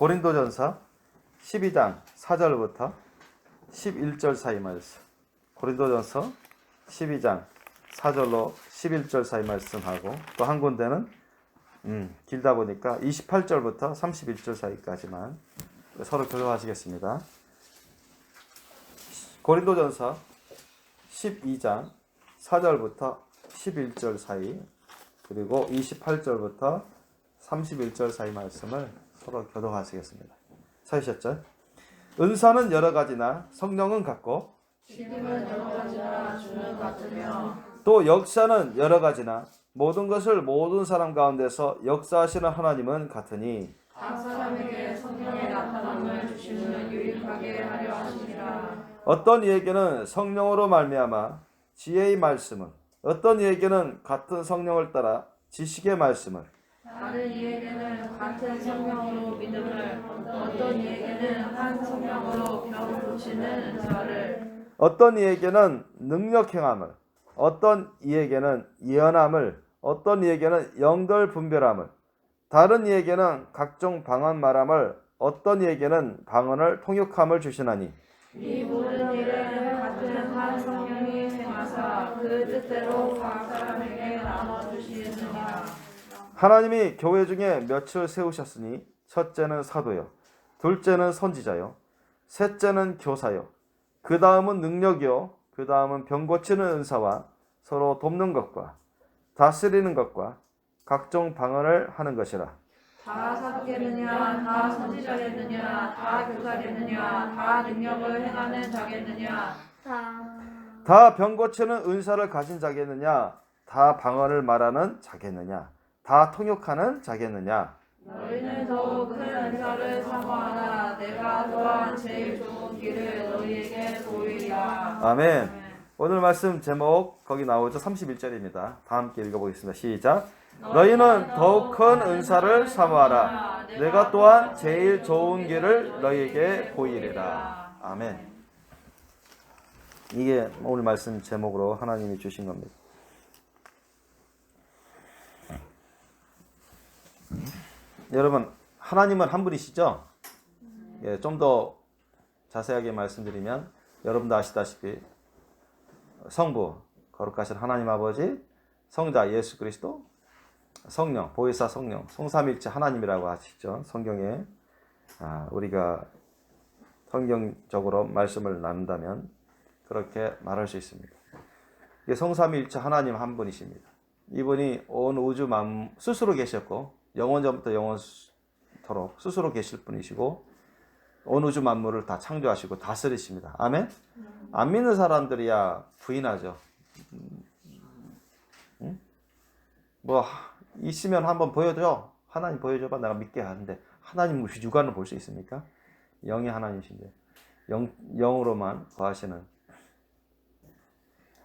고린도전서 12장 4절부터 11절 사이 말씀. 고린도전서 12장 4절로 11절 사이 말씀하고, 또 한 군데는 길다 보니까 28절부터 31절 사이까지만 서로 교도하시겠습니다. 고린도전서 12장 4절부터 11절 사이, 그리고 28절부터 31절 사이 말씀을 서로 교도하시겠습니다. 찾으셨죠? 은사는 여러 가지나 성령은 같고, 기능은 여러 가지나 주는 같으며, 또 역사는 여러 가지나 모든 것을 모든 사람 가운데서 역사하시는 하나님은 같으니, 각 사람에게 성령의 나타남을 주시는 유익하게 하려 하시니라. 어떤 이에게는 성령으로 말미암아 지혜의 말씀을, 어떤 이에게는 같은 성령을 따라 지식의 말씀을, 다른 이에게는 같은 성령으로 믿음을, 어떤 이에게는 한 성령으로 병 고치는 은사를, 어떤 이에게는 능력 행함을, 어떤 이에게는 예언함을, 어떤 이에게는 영들 분별함을, 다른 이에게는 각종 방언 말함을, 어떤 이에게는 방언을 통역함을 주시나니, 이 모든 일을 같은 한 성령이 행하사 그 뜻대로 각 사람에게 나눠 주시느니라. 하나님이 교회 중에 몇을 세우셨으니, 첫째는 사도요, 둘째는 선지자요, 셋째는 교사요, 그 다음은 능력이요, 그 다음은 병 고치는 은사와 서로 돕는 것과 다스리는 것과 각종 방언을 하는 것이라. 다 사도겠느냐, 다 선지자겠느냐, 다 교사겠느냐, 다 능력을 행하는 자겠느냐, 다 병 고치는 은사를 가진 자겠느냐, 다 방언을 말하는 자겠느냐, 다 통역하는 자겠느냐. 너희는 더욱 큰 은사를 사모하라. 내가 또한 제일 좋은 길을 너희에게 보이리라. 아멘. 오늘 말씀 제목 거기 나오죠. 31절입니다. 다 함께 읽어보겠습니다. 시작. 너희는 더욱 큰 은사를 사모하라. 내가 또한 제일 좋은 길을 너희에게 보이리라. 아멘. 이게 오늘 말씀 제목으로 하나님이 주신 겁니다. 여러분, 하나님은 한 분이시죠? 예, 좀 더 자세하게 말씀드리면, 여러분도 아시다시피 성부, 거룩하신 하나님 아버지, 성자 예수 그리스도, 성령, 보혜사 성령, 성삼일체 하나님이라고 하시죠. 성경에 우리가 성경적으로 말씀을 나눈다면 그렇게 말할 수 있습니다. 이게 성삼일체 하나님 한 분이십니다. 이분이 온 우주 만물 스스로 계셨고, 영원전부터 영원토록 스스로 계실 분이시고, 온 우주 만물을 다 창조하시고 다스리십니다. 아멘? 안 믿는 사람들이야 부인하죠. 뭐 있으면 한번 보여줘. 하나님 보여줘봐. 내가 믿게 하는데, 하나님 육안을 볼 수 있습니까? 영이 하나님이신데, 영으로만 거하시는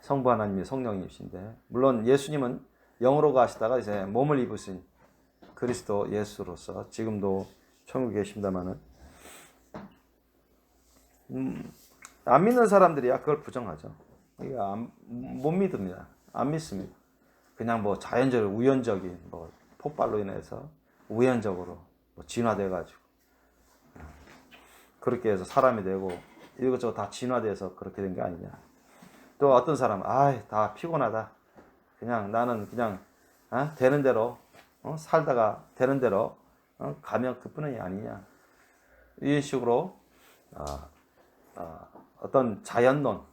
성부 하나님이 성령이신데, 물론 예수님은 영으로 거하시다가 이제 몸을 입으신 그리스도 예수로서 지금도 천국에 계십니다마는, 안 믿는 사람들이야 그걸 부정하죠. 이거 못 믿습니다. 안 믿습니다. 그냥 뭐 자연적으로 우연적인 뭐 폭발로 인해서 우연적으로 뭐 진화돼가지고 그렇게 해서 사람이 되고 이것저것 다 진화돼서 그렇게 된 게 아니냐. 또 어떤 사람은 다 피곤하다. 그냥 나는 그냥 되는 대로 살다가 되는 대로 가면 그뿐이 아니냐. 이런 식으로 어떤 자연론과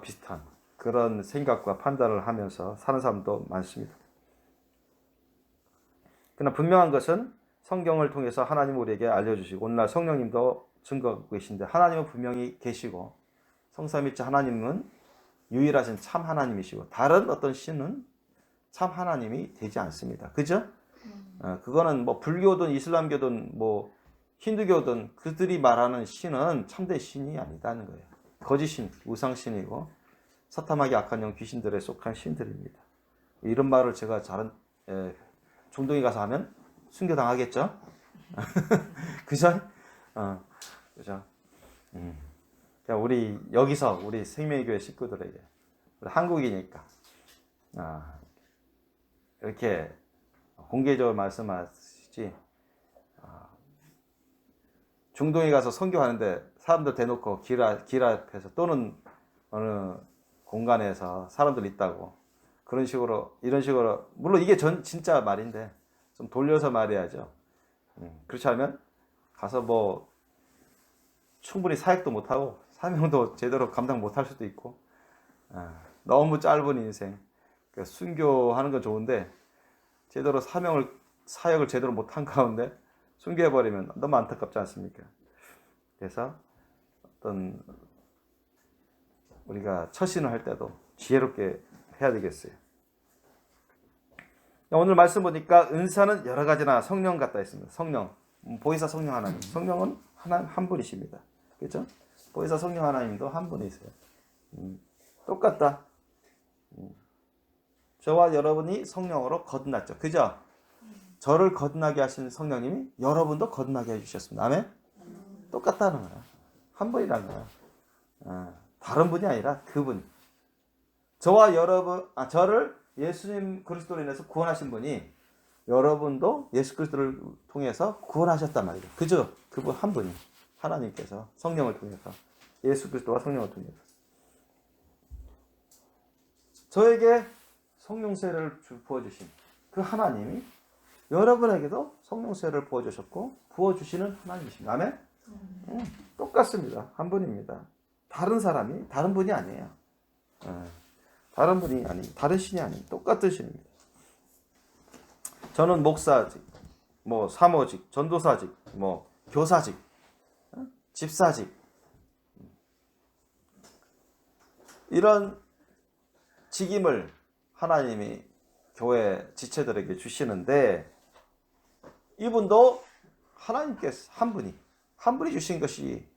비슷한 그런 생각과 판단을 하면서 사는 사람도 많습니다. 그러나 분명한 것은 성경을 통해서 하나님 우리에게 알려주시고, 오늘날 성령님도 증거하고 계신데, 하나님은 분명히 계시고, 성삼일체 하나님은 유일하신 참 하나님이시고, 다른 어떤 신은 참 하나님이 되지 않습니다. 그죠? 그거는 뭐 불교든 이슬람교든 뭐 힌두교든 그들이 말하는 신은 참된 신이 아니다는 거예요. 거짓신, 우상신이고 사탐하게 악한 영 귀신들에 속한 신들입니다. 이런 말을 제가 중동에 가서 하면 순교당하겠죠? 그죠? 그죠? 우리 여기서 우리 생명교회 식구들에게, 우리 한국이니까 이렇게 공개적으로 말씀하시지, 중동에 가서 선교하는데 사람들 대놓고 길 앞에서 또는 어느 공간에서 사람들 있다고 그런 식으로 이런 식으로 물론 이게 진짜 말인데 좀 돌려서 말해야죠. 그렇지 않으면 가서 뭐 충분히 사역도 못하고 사명도 제대로 감당 못할 수도 있고 너무 짧은 인생 순교하는 건 좋은데 제대로 사역을 제대로 못한 가운데 순교해버리면 너무 안타깝지 않습니까? 그래서 어떤 우리가 처신을 할 때도 지혜롭게 해야 되겠어요. 오늘 말씀 보니까 은사는 여러 가지나 성령 같다 했습니다. 성령, 보혜사 성령 하나님. 성령은 한 분이십니다. 그렇죠? 보혜사 성령 하나님도 한 분이세요. 똑같다. 저와 여러분이 성령으로 거듭났죠. 그죠? 저를 거듭나게 하신 성령님이 여러분도 거듭나게 해주셨습니다. 아멘? 똑같다는 거야. 한 분이라는 거야. 다른 분이 아니라 그분. 저와 여러분, 저를 예수님 그리스도로 인해서 구원하신 분이 여러분도 예수 그리스도를 통해서 구원하셨단 말이에요. 그죠? 그분 한 분이. 하나님께서 성령을 통해서. 예수 그리스도와 성령을 통해서. 저에게 성령세를 부어주신 그 하나님이 여러분에게도 성령세를 부어주셨고 부어주시는 하나님이십니다. 아멘? 똑같습니다. 한 분입니다. 다른 사람이 다른 분이 아니에요. 다른 분이 아니, 다른 신이 아니, 똑같은 신입니다. 저는 목사직, 뭐 사모직, 전도사직, 뭐 교사직, 집사직 이런 직임을 하나님이 교회 지체들에게 주시는데 이분도 하나님께서 한 분이 주신 것이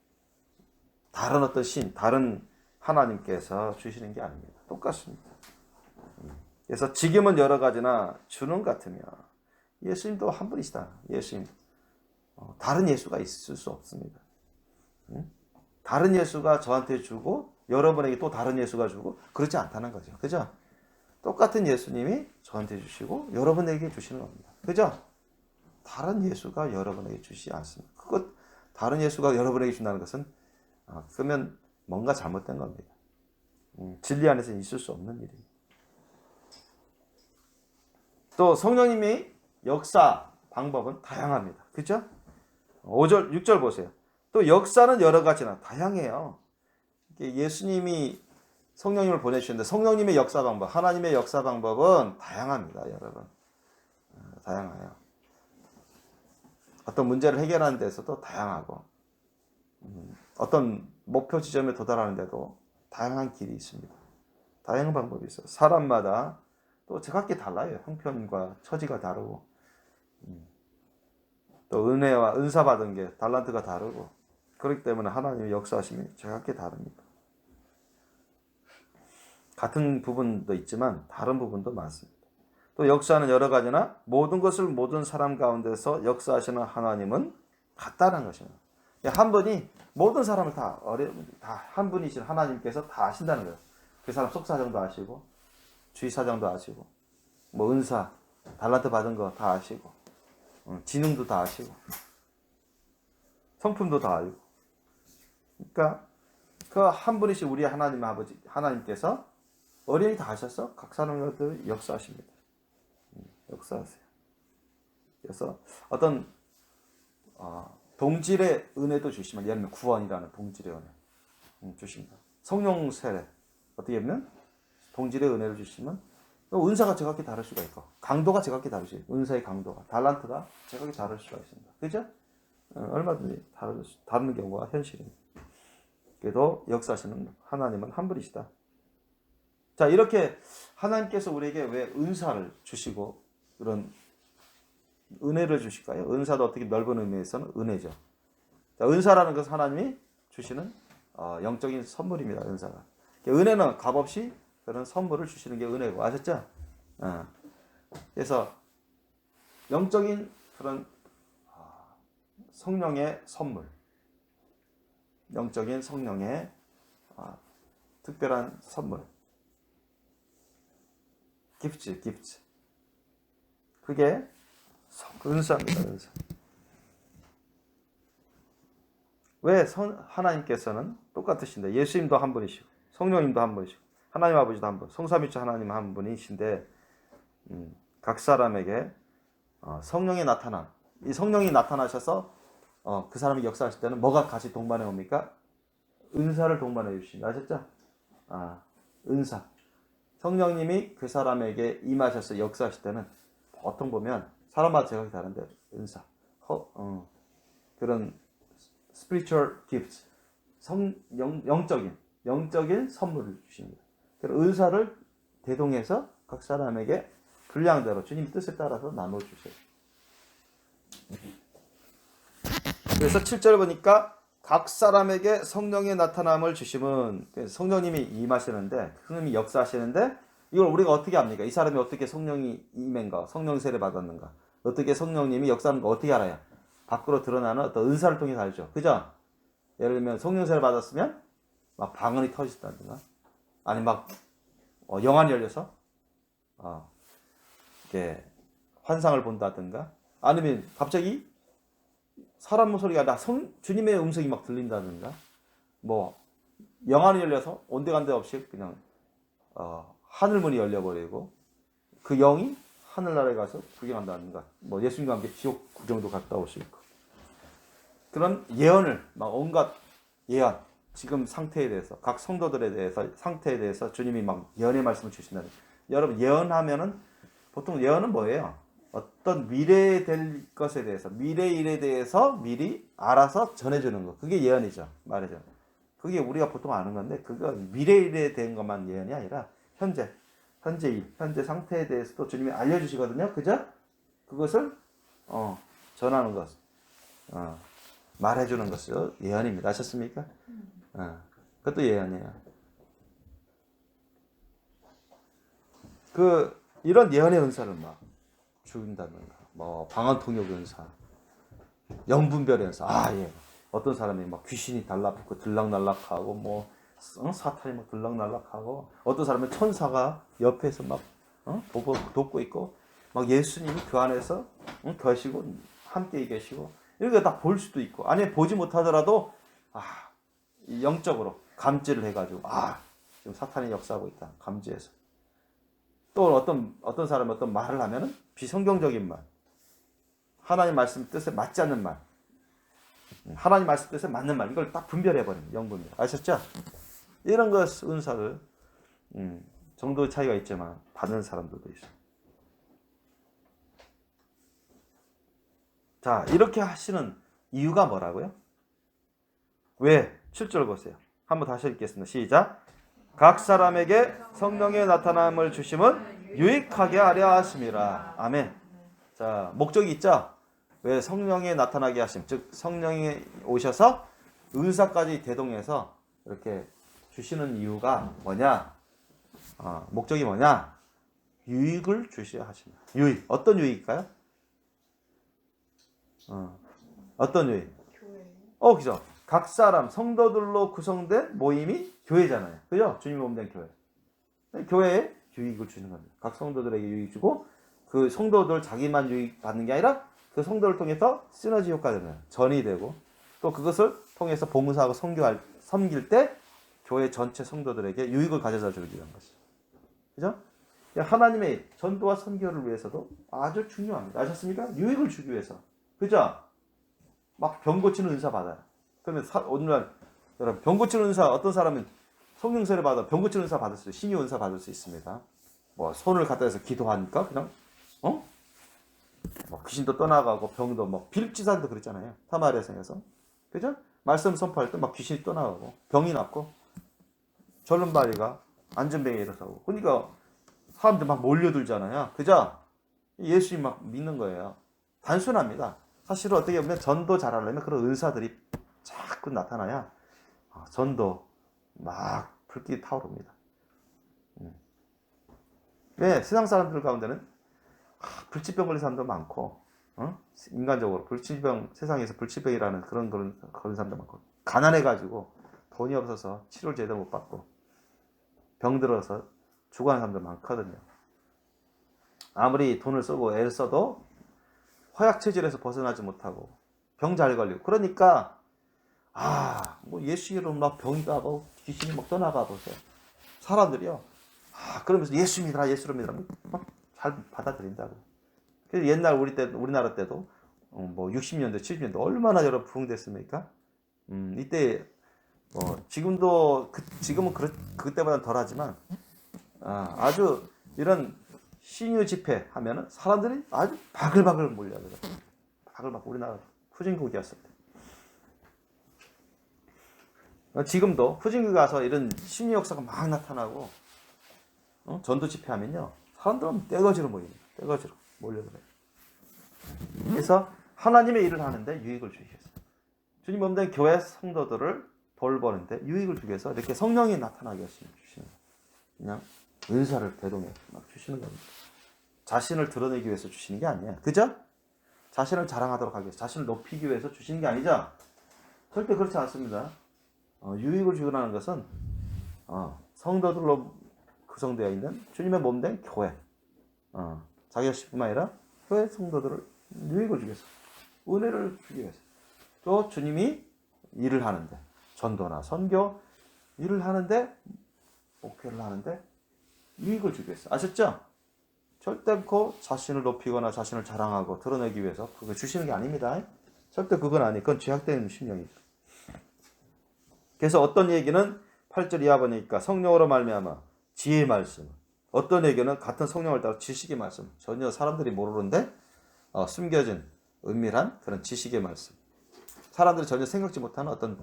다른 어떤 신, 다른 하나님께서 주시는 게 아닙니다. 똑같습니다. 그래서 직임은 여러 가지나 주는 같으며 예수님도 한 분이시다. 예수님. 다른 예수가 있을 수 없습니다. 다른 예수가 저한테 주고 여러분에게 또 다른 예수가 주고 그렇지 않다는 거죠. 그죠? 똑같은 예수님이 저한테 주시고 여러분에게 주시는 겁니다. 그죠? 다른 예수가 여러분에게 주시지 않습니다. 다른 예수가 여러분에게 준다는 것은 그러면 뭔가 잘못된 겁니다. 진리 안에서 있을 수 없는 일입니다. 또 성령님이 역사 방법은 다양합니다. 그죠? 5절, 6절 보세요. 또 역사는 여러 가지나 다양해요. 예수님이 성령님을 보내주셨는데 성령님의 역사 방법, 하나님의 역사 방법은 다양합니다. 여러분. 다양해요. 어떤 문제를 해결하는 데서도 다양하고 어떤 목표 지점에 도달하는 데도 다양한 길이 있습니다. 다양한 방법이 있어요. 사람마다 또 제각기 달라요. 형편과 처지가 다르고 또 은혜와 은사 받은 게 달란트가 다르고 그렇기 때문에 하나님의 역사하심이 제각기 다릅니다. 같은 부분도 있지만 다른 부분도 많습니다. 또 역사는 여러 가지나 모든 것을 모든 사람 가운데서 역사하시는 하나님은 같다는 것입니다. 한 분이 모든 사람을 다 한 분이신 하나님께서 다 아신다는 거예요. 그 사람 속사정도 아시고 주의사정도 아시고 뭐 은사, 달란트 받은 거 다 아시고 지능도 다 아시고 성품도 다 알고 그러니까 그 한 분이신 우리 하나님 아버지 하나님께서 어린이 다 하셔서 각 사람들 역사하십니다. 역사하세요. 그래서 어떤 동질의 은혜도 주시면 예를 들면 구원이라는 동질의 은혜 주십니다. 성령 세례 어떻게 보면 동질의 은혜를 주시면 은사가 제각기 다를 수가 있고 강도가 제각기 다르지. 은사의 강도가 달란트가 제각기 다를 수가 있습니다. 그죠? 얼마든지 다른 경우가 현실입니다. 그래도 역사하시는 하나님은 한 분이시다. 자, 이렇게 하나님께서 우리에게 왜 은사를 주시고 그런 은혜를 주실까요? 은사도 어떻게 넓은 의미에서는 은혜죠. 자, 은사라는 것은 하나님이 주시는 영적인 선물입니다. 은사가. 은혜는 값없이 그런 선물을 주시는 게 은혜고 아셨죠? 그래서 영적인 그런 성령의 선물, 영적인 성령의 특별한 선물, 기프트. 그게 은사입니다. 은사. 왜 하나님께서는 똑같으신데 예수님도 한 분이시고 성령님도 한 분이시고 하나님 아버지도 한 분, 성삼위일체 하나님 한 분이신데 각 사람에게 성령이 나타난 이 성령이 나타나셔서 그 사람이 역사하실 때는 뭐가 같이 동반해 옵니까? 은사를 동반해 주십니다. 아셨죠? 은사. 성령님이 그 사람에게 임하셔서 역사하실 때는 보통 보면 사람마다 제각이 다른데 은사, 그런 spiritual gifts, 영적인 선물을 주십니다. 그래서 은사를 대동해서 각 사람에게 분량대로 주님 뜻에 따라서 나눠 주세요. 그래서 7절 보니까 각 사람에게 성령의 나타남을 주심은 성령님이 임하시는데 성령님이 역사하시는데 이걸 우리가 어떻게 합니까? 이 사람이 어떻게 성령이 임한가? 성령 세례 받았는가? 어떻게 성령님이 역사하는 거 어떻게 알아요? 밖으로 드러나는 어떤 은사를 통해서 알죠. 그죠? 예를 들면 성령 세례 받았으면 막 방언이 터진다든가 아니 막 영안이 열려서 이렇게 환상을 본다든가 아니면 갑자기 사람 목소리가 주님의 음성이 막 들린다든가 뭐 영안이 열려서 온데간데 없이 그냥 하늘문이 열려버리고 그 영이 하늘나라에 가서 구경한다든가 뭐 예수님과 함께 지옥 구경도 갔다 올 수 있고 그런 예언을 막 온갖 예언 지금 상태에 대해서 각 성도들에 대해서 상태에 대해서 주님이 막 예언의 말씀을 주신다는 여러분 예언하면은 보통 예언은 뭐예요? 어떤 미래에 될 것에 대해서 미래 일에 대해서 미리 알아서 전해주는 거 그게 예언이죠. 말하자면 그게 우리가 보통 아는 건데 그거 미래 일에 대한 것만 예언이 아니라 현재 일 현재 상태에 대해서도 주님이 알려주시거든요. 그죠? 그것을 전하는 것 말해주는 것을 예언입니다. 아셨습니까? 그것도 예언이에요. 이런 예언의 은사를 막 주긴다든가, 뭐 방언 통역 은사, 영분별 은사. 예. 어떤 사람이 막 귀신이 달라붙고 들락날락하고 뭐 사탄이 막 들락날락하고 어떤 사람은 천사가 옆에서 막 돕고 있고 막 예수님이 그 안에서 계시고 함께 계시고 이렇게 다 볼 수도 있고 아니 보지 못하더라도 영적으로 감지를 해가지고 지금 사탄이 역사하고 있다 감지해서 또 어떤 사람이 어떤 말을 하면은 비성경적인 말 하나님 말씀 뜻에 맞지 않는 말 하나님 말씀 뜻에 맞는 말 이걸 딱 분별해버립니다. 영분별 아셨죠? 이런 것 은사를 정도의 차이가 있지만 받는 사람들도 있어요. 자 이렇게 하시는 이유가 뭐라고요? 왜? 7절 보세요. 한번 다시 읽겠습니다. 시작. 각 사람에게 성령의 나타남을 주심은 유익하게 하려 하심이라. 아멘. 자 목적이 있죠? 왜 성령이 나타나게 하심, 즉 성령이 오셔서 은사까지 대동해서 이렇게 주시는 이유가 뭐냐? 목적이 뭐냐? 유익을 주셔야 하십니다. 유익. 어떤 유익일까요? 어떤 유익? 교회. 그죠? 각 사람 성도들로 구성된 모임이 교회잖아요. 그죠? 주님 몸된 교회. 교회에 유익을 주는 겁니다. 각 성도들에게 유익 주고 그 성도들 자기만 유익 받는 게 아니라 그 성도를 통해서 시너지 효과가 되는 전이 되고 또 그것을 통해서 봉사하고 섬길 때 교회 전체 성도들에게 유익을 가져다 주기 위한 것이죠. 그죠? 하나님의 전도와 선교를 위해서도 아주 중요합니다. 아셨습니까? 유익을 주기 위해서. 그죠? 막 병 고치는 은사 받아요. 그러면 오늘날 여러분 병 고치는 은사 어떤 사람은 성령 세례 받아 병 고치는 은사 받을 수 신유 은사 받을 수 있습니다. 뭐 손을 갖다 대서 기도하니까 그냥 뭐 귀신도 떠나가고 병도 뭐 빌립지사도 그랬잖아요. 사마리아성에서 그죠? 말씀 선포할 때 막 귀신이 떠나가고 병이 낫고 절름발이가 안전병에 일어서고 그러니까 사람들 막 몰려들잖아요. 그죠? 예수님 막 믿는 거예요. 단순합니다. 사실은 어떻게 보면 전도 잘하려면 그런 은사들이 자꾸 나타나야 전도 막 불길이 타오릅니다. 왜? 세상 사람들 가운데는 불치병 걸린 사람도 많고 인간적으로 세상에서 불치병이라는 그런 걸린 사람도 많고 가난해가지고 돈이 없어서 치료를 제대로 못 받고 병들어서 죽어가는 사람도 많거든요. 아무리 돈을 쓰고 애를 써도 허약 체질에서 벗어나지 못하고 병 잘 걸리고 그러니까 뭐 예수 이름 막 병이 가고 귀신이 막 떠나가 보세요. 사람들이요. 그러면서 예수 믿어라, 예수를 믿어라. 막 잘 받아들인다고. 그래서 옛날 우리나라 때도 뭐 60년대, 70년대 얼마나 여러 부흥됐습니까? 이때 지금도 지금은 그때보다는 덜하지만 아주 이런 신유 집회 하면은 사람들이 아주 바글바글 몰려들어요. 바글바글 우리나라 후진국이었을 때. 지금도 후진국 가서 이런 신유 역사가 막 나타나고 전도 집회하면요 사람들은 떼거지로 모입니다. 떼거지로 몰려들어요. 그래서 하나님의 일을 하는데 유익을 주기 위해서 주님 몸된 교회 성도들을 돌보는데 유익을 주기 위해서 이렇게 성령이 나타나게 주시는 거예요. 그냥 은사를 대동해 막 주시는 겁니다. 자신을 드러내기 위해서 주시는 게 아니에요. 그죠? 자신을 자랑하도록 하기 위해서, 자신을 높이기 위해서 주시는 게 아니죠? 절대 그렇지 않습니다. 유익을 주라는 것은 성도들로 구성되어 있는 주님의 몸된 교회, 자기 자신뿐만 아니라 교회 성도들을 유익을 주기 위해서, 은혜를 주기 위해서, 또 주님이 일을 하는데, 전도나 선교 일을 하는데, 목회를 하는데 유익을 주기 위해서. 아셨죠? 절대 자신을 높이거나 자신을 자랑하고 드러내기 위해서 그거 주시는 게 아닙니다. 절대 그건 아니. 그건 죄악된 심령이죠. 그래서 어떤 얘기는 8절 이하 보니까 성령으로 말미암아 지혜의 말씀, 어떤 얘기는 같은 성령을 따라 지식의 말씀, 전혀 사람들이 모르는데 숨겨진 은밀한 그런 지식의 말씀, 사람들이 전혀 생각지 못하는 어떤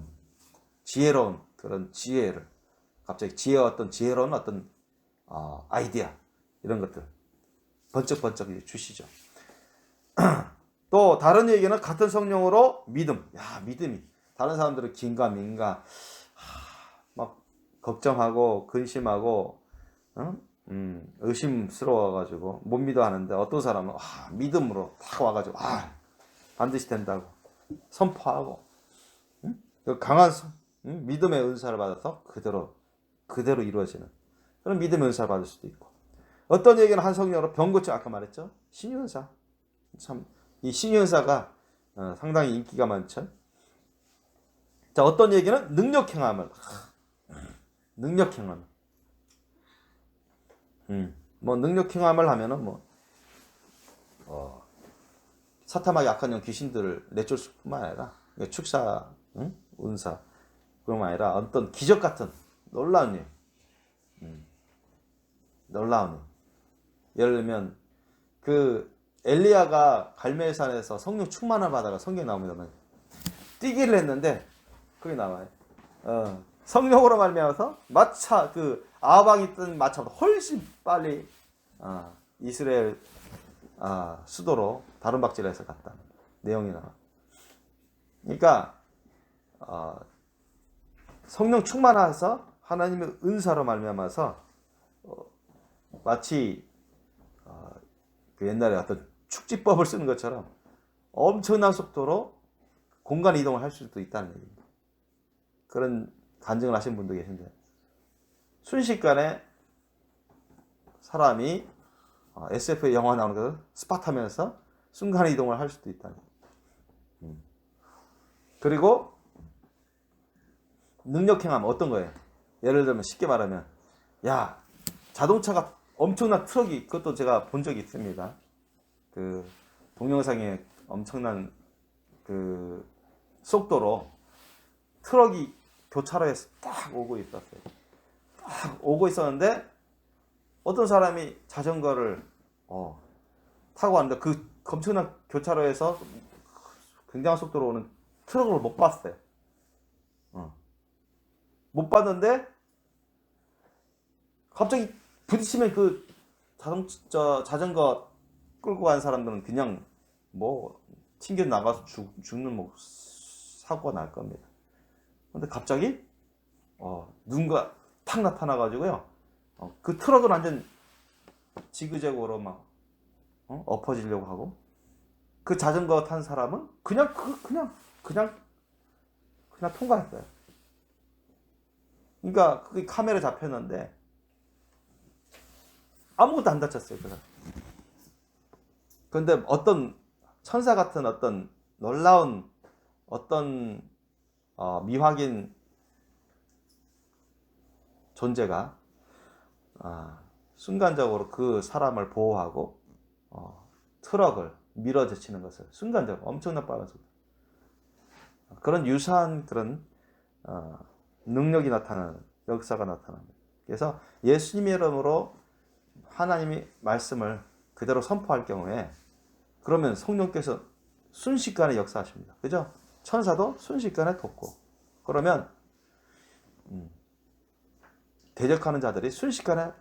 지혜로운 그런 지혜를, 갑자기 어떤 지혜로운 어떤 아이디어, 이런 것들 번쩍번쩍 주시죠. 또 다른 얘기는 같은 성령으로 믿음. 믿음이 다른 사람들은 긴가 민가 막 걱정하고 근심하고 의심스러워가지고 못 믿어 하는데, 어떤 사람은 믿음으로 딱 와가지고 반드시 된다고 선포하고 강한 믿음의 은사를 받아서 그대로 이루어지는 그런 믿음의 은사를 받을 수도 있고, 어떤 얘기는 한 성령으로 병 고치, 아까 말했죠, 신유은사. 참 이 신유은사가 상당히 인기가 많죠. 자, 어떤 얘기는 능력 행함을, 뭐 능력 행함을 하면은 사탐하게 악한 영 귀신들을 내쫓을 뿐만 아니라 축사, 은사 그런 게 아니라 어떤 기적 같은 놀라운 일, 예를 들면 엘리야가 갈멜산에서 성령 충만을 받아가 성경에 나옵니다만 뛰기를 했는데 거기 나와요. 성령으로 말미암아서 마차 아방이 뜬 마차보다 훨씬 빨리 이스라엘 수도로 다른 박질해서 갔다 내용이 나와. 그러니까 성령 충만해서 하나님의 은사로 말미암아서 마치 옛날에 어떤 축지법을 쓰는 것처럼 엄청난 속도로 공간 이동을 할 수도 있다는 얘기입니다. 그런 간증을 하신 분도 계신데, 순식간에 사람이 SF 영화 나오는 거 스팟하면서 순간 이동을 할 수도 있다는 얘기입니다. 그리고 능력 행함 어떤 거예요? 예를 들면 쉽게 말하면 자동차가 엄청난 트럭이, 그것도 제가 본 적이 있습니다. 동영상에 엄청난 속도로 트럭이 교차로에서 딱 오고 있었어요. 딱 오고 있었는데 어떤 사람이 자전거를 타고 왔는데 그 엄청난 교차로에서 굉장한 속도로 오는 트럭을 못 봤어요. 못 봤는데 갑자기 부딪히면 자전거 끌고 간 사람들은 그냥 튕겨 나가서 죽는 사고가 날 겁니다. 근데 갑자기 누군가 탁 나타나가지고요, 그 트럭을 완전 지그재그로 막 엎어지려고 하고, 그 자전거 탄 사람은 그냥 통과했어요. 그러니까 그게 카메라 잡혔는데 아무것도 안 다쳤어요, 그 사람. 그런데 어떤 천사 같은 어떤 놀라운 어떤 미확인 존재가 순간적으로 그 사람을 보호하고 트럭을 밀어제치는 것을 순간적으로 엄청난 빠른 속도, 그런 유사한 그런 능력이 나타나는, 역사가 나타납니다. 그래서 예수님의 이름으로 하나님이 말씀을 그대로 선포할 경우에 그러면 성령께서 순식간에 역사하십니다. 그죠? 천사도 순식간에 돕고, 그러면 대적하는 자들이 순식간에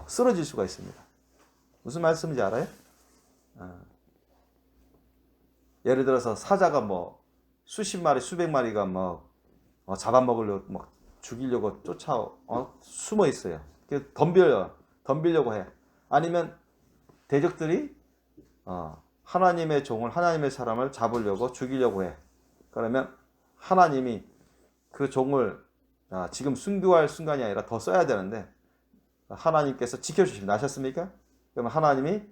쓰러질 수가 있습니다. 무슨 말씀인지 알아요? 예를 들어서 사자가 뭐 수십 마리, 수백 마리가 뭐 잡아먹으려고 막 죽이려고 숨어 있어요. 덤비려고 해. 아니면 대적들이 하나님의 종을, 하나님의 사람을 잡으려고 죽이려고 해. 그러면 하나님이 그 종을 지금 순교할 순간이 아니라 더 써야 되는데 하나님께서 지켜주십니다. 아셨습니까? 그러면 하나님이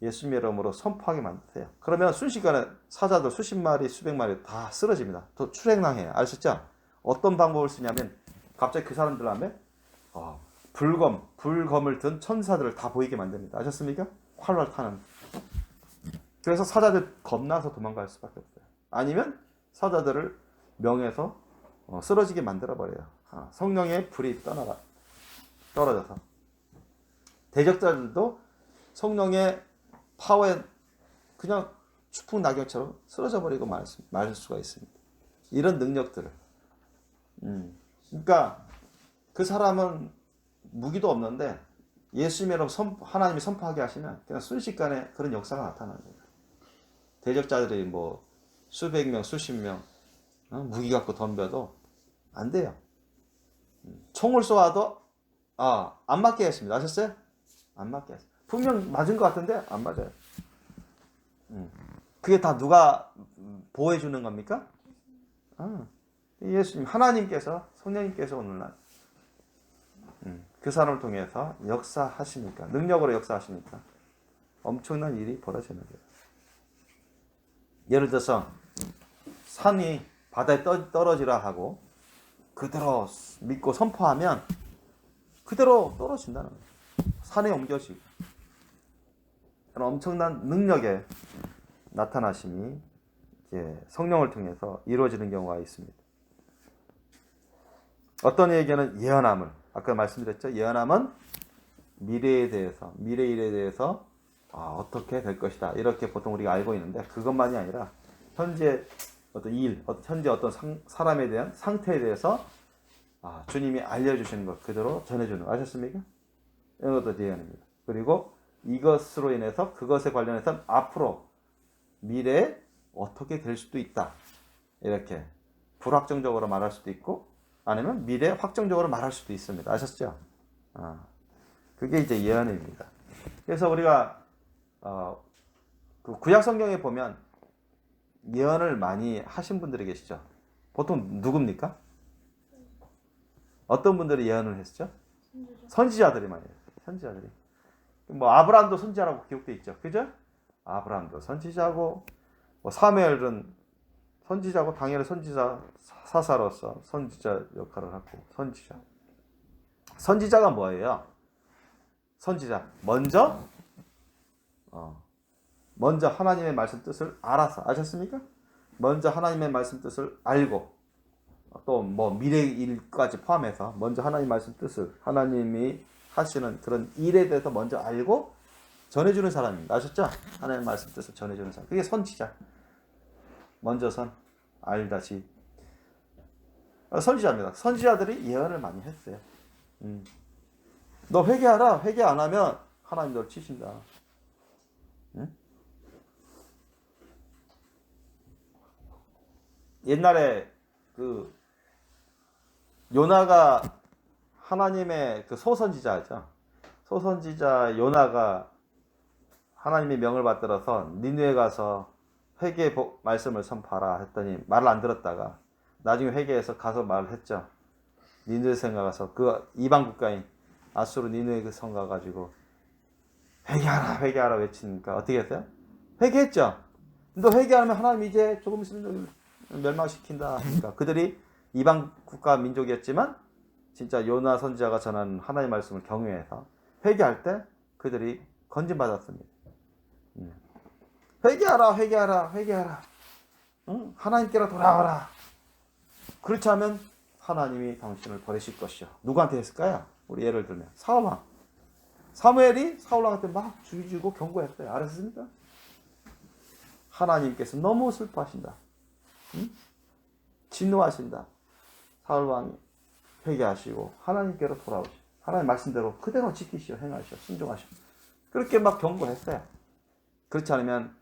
예수님의 이름으로 선포하게 만드세요. 그러면 순식간에 사자들 수십 마리, 수백 마리 다 쓰러집니다. 또 출행당해요. 아셨죠? 어떤 방법을 쓰냐면 갑자기 그 사람들 앞에 불검을 든 천사들을 다 보이게 만듭니다. 아셨습니까? 활활 타는. 그래서 사자들 겁나서 도망갈 수밖에 없어요. 아니면 사자들을 명해서 쓰러지게 만들어버려요. 성령의 불이 떨어져서. 대적자들도 성령의 파워에 그냥 추풍 낙엽처럼 쓰러져 버리고 말 수가 있습니다. 이런 능력들을. 그러니까 그 사람은 무기도 없는데 예수님의 이름 하나님이 선포하게 하시면 그냥 순식간에 그런 역사가 나타나는 거예요. 대적자들이 뭐 수백 명, 수십 명 무기 갖고 덤벼도 안 돼요. 총을 쏘아도 안 맞게 했습니다. 아셨어요? 안 맞게 했어요. 분명 맞은 것 같은데 안 맞아요. 그게 다 누가 보호해 주는 겁니까? 예수님, 하나님께서, 성령님께서 오늘날 그 사람을 통해서 역사하시니까, 능력으로 역사하시니까 엄청난 일이 벌어지는 거예요. 예를 들어서 산이 바다에 떨어지라 하고 그대로 믿고 선포하면 그대로 떨어진다는 거예요. 산에 옮겨지고. 그런 엄청난 능력의 나타나심이 성령을 통해서 이루어지는 경우가 있습니다. 어떤 이에게는 예언함을, 아까 말씀드렸죠. 예언함은 미래 일에 대해서 어떻게 될 것이다, 이렇게 보통 우리가 알고 있는데 그것만이 아니라 현재 어떤 일, 현재 어떤 사람에 대한 상태에 대해서 주님이 알려주시는 것 그대로 전해주는 거. 아셨습니까? 이런 것도 예언입니다. 그리고 이것으로 인해서 그것에 관련해서 앞으로 미래에 어떻게 될 수도 있다, 이렇게 불확정적으로 말할 수도 있고 아니면 미래 확정적으로 말할 수도 있습니다. 아셨죠? 그게 이제 예언입니다. 그래서 우리가 그 구약 성경에 보면 예언을 많이 하신 분들이 계시죠. 보통 누굽니까? 어떤 분들이 예언을 했죠? 선지자들이 많이 해요. 선지자들이. 뭐 아브라함도 선지자라고 기록되어 있죠. 그죠? 아브라함도 선지자고, 뭐 사무엘은 선지자고, 다니엘은 선지자 사사로서 선지자 역할을 하고. 선지자가 뭐예요? 선지자, 먼저 하나님의 말씀 뜻을 알아서. 아셨습니까? 먼저 하나님의 말씀 뜻을 알고, 또 뭐 미래 일까지 포함해서 먼저 하나님 말씀 뜻을, 하나님이 하시는 그런 일에 대해서 먼저 알고 전해주는 사람입니다. 아셨죠? 하나님 말씀 뜻을 전해주는 사람. 그게 선지자. 먼저선 알다시. 선지자입니다. 선지자들이 예언을 많이 했어요. 너 회개하라. 회개 안 하면 하나님 널 치신다. 응? 옛날에 그 요나가 하나님의 그 소선지자죠. 소선지자 요나가 하나님의 명을 받들어서 니느웨 가서 회개 말씀을 선포하라 했더니 말을 안 들었다가 나중에 회개해서 가서 말을 했죠. 니느웨 성 가서 그 이방 국가인 아수르 니느웨 그 성 가가지고 회개하라 외치니까 어떻게 했어요? 회개했죠. 너 회개 안 하면 하나님 이제 조금 있으면 멸망시킨다 하니까 그들이 이방 국가 민족이었지만 진짜 요나 선지자가 전하는 하나님의 말씀을 경외해서 회개할 때 그들이 건진받았습니다. 회개하라, 회개하라, 회개하라. 응? 하나님께로 돌아와라. 그렇지 않으면 하나님이 당신을 버리실 것이요. 누구한테 했을까요? 우리 예를 들면 사울왕. 사무엘이 사울왕한테 막 죽이고 경고했어요. 알았습니까? 하나님께서 너무 슬퍼하신다. 응? 진노하신다. 사울왕이 회개하시고 하나님께로 돌아오시고 하나님 말씀대로 그대로 지키시오, 행하시오, 순종하시오. 그렇게 막 경고했어요. 그렇지 않으면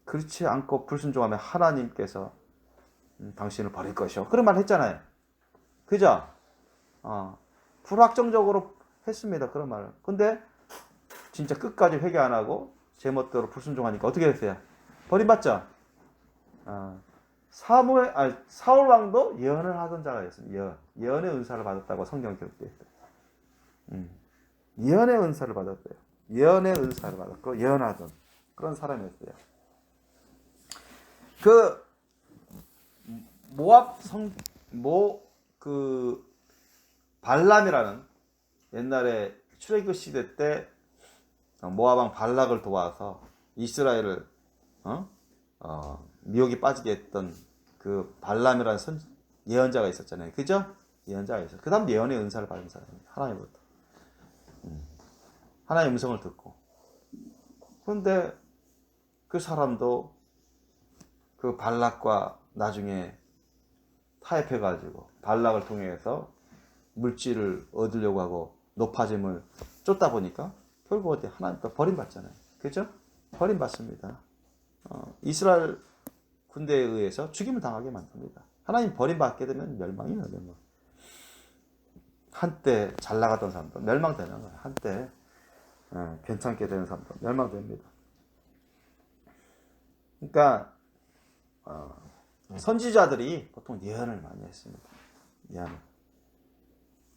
그렇지 않고 불순종하면 하나님께서 당신을 버릴 것이오. 그런 말 했잖아요. 그죠? 불확정적으로 했습니다. 그런 말을. 근데 진짜 끝까지 회개 안 하고 제멋대로 불순종하니까 어떻게 됐어요? 버림받죠? 사울 왕도 예언을 하던 자가 있습니다. 예언의 은사를 받았다고 성경 기록되어 있어요. 예언의 은사를 받았어요. 예언의 은사를 받았고 예언하던 그런 사람이었어요. 그 발람이라는 옛날에 출애굽 시대 때 모압 왕 발락을 도와서 이스라엘을 미혹에 빠지게 했던 그 발람이라는 예언자가 있었잖아요. 그죠? 예언자가 있었어요. 그 다음 예언의 은사를 받은 사람입니다. 하나님부터. 하나님의 음성을 듣고. 그런데 그 사람도 그 발락과 나중에 타협해가지고 발락을 통해서 물질을 얻으려고 하고 높아짐을 쫓다 보니까 결국 어디 하나님부터 버림받잖아요. 그죠? 버림받습니다. 이스라엘 군대에 의해서 죽임을 당하게 만듭니다. 하나님 버림받게 되면 멸망이에요. 멸망. 한때 잘 나가던 사람도 멸망되는 거예요. 한때 괜찮게 되는 사람도 멸망됩니다. 그러니까 선지자들이 보통 예언을 많이 했습니다.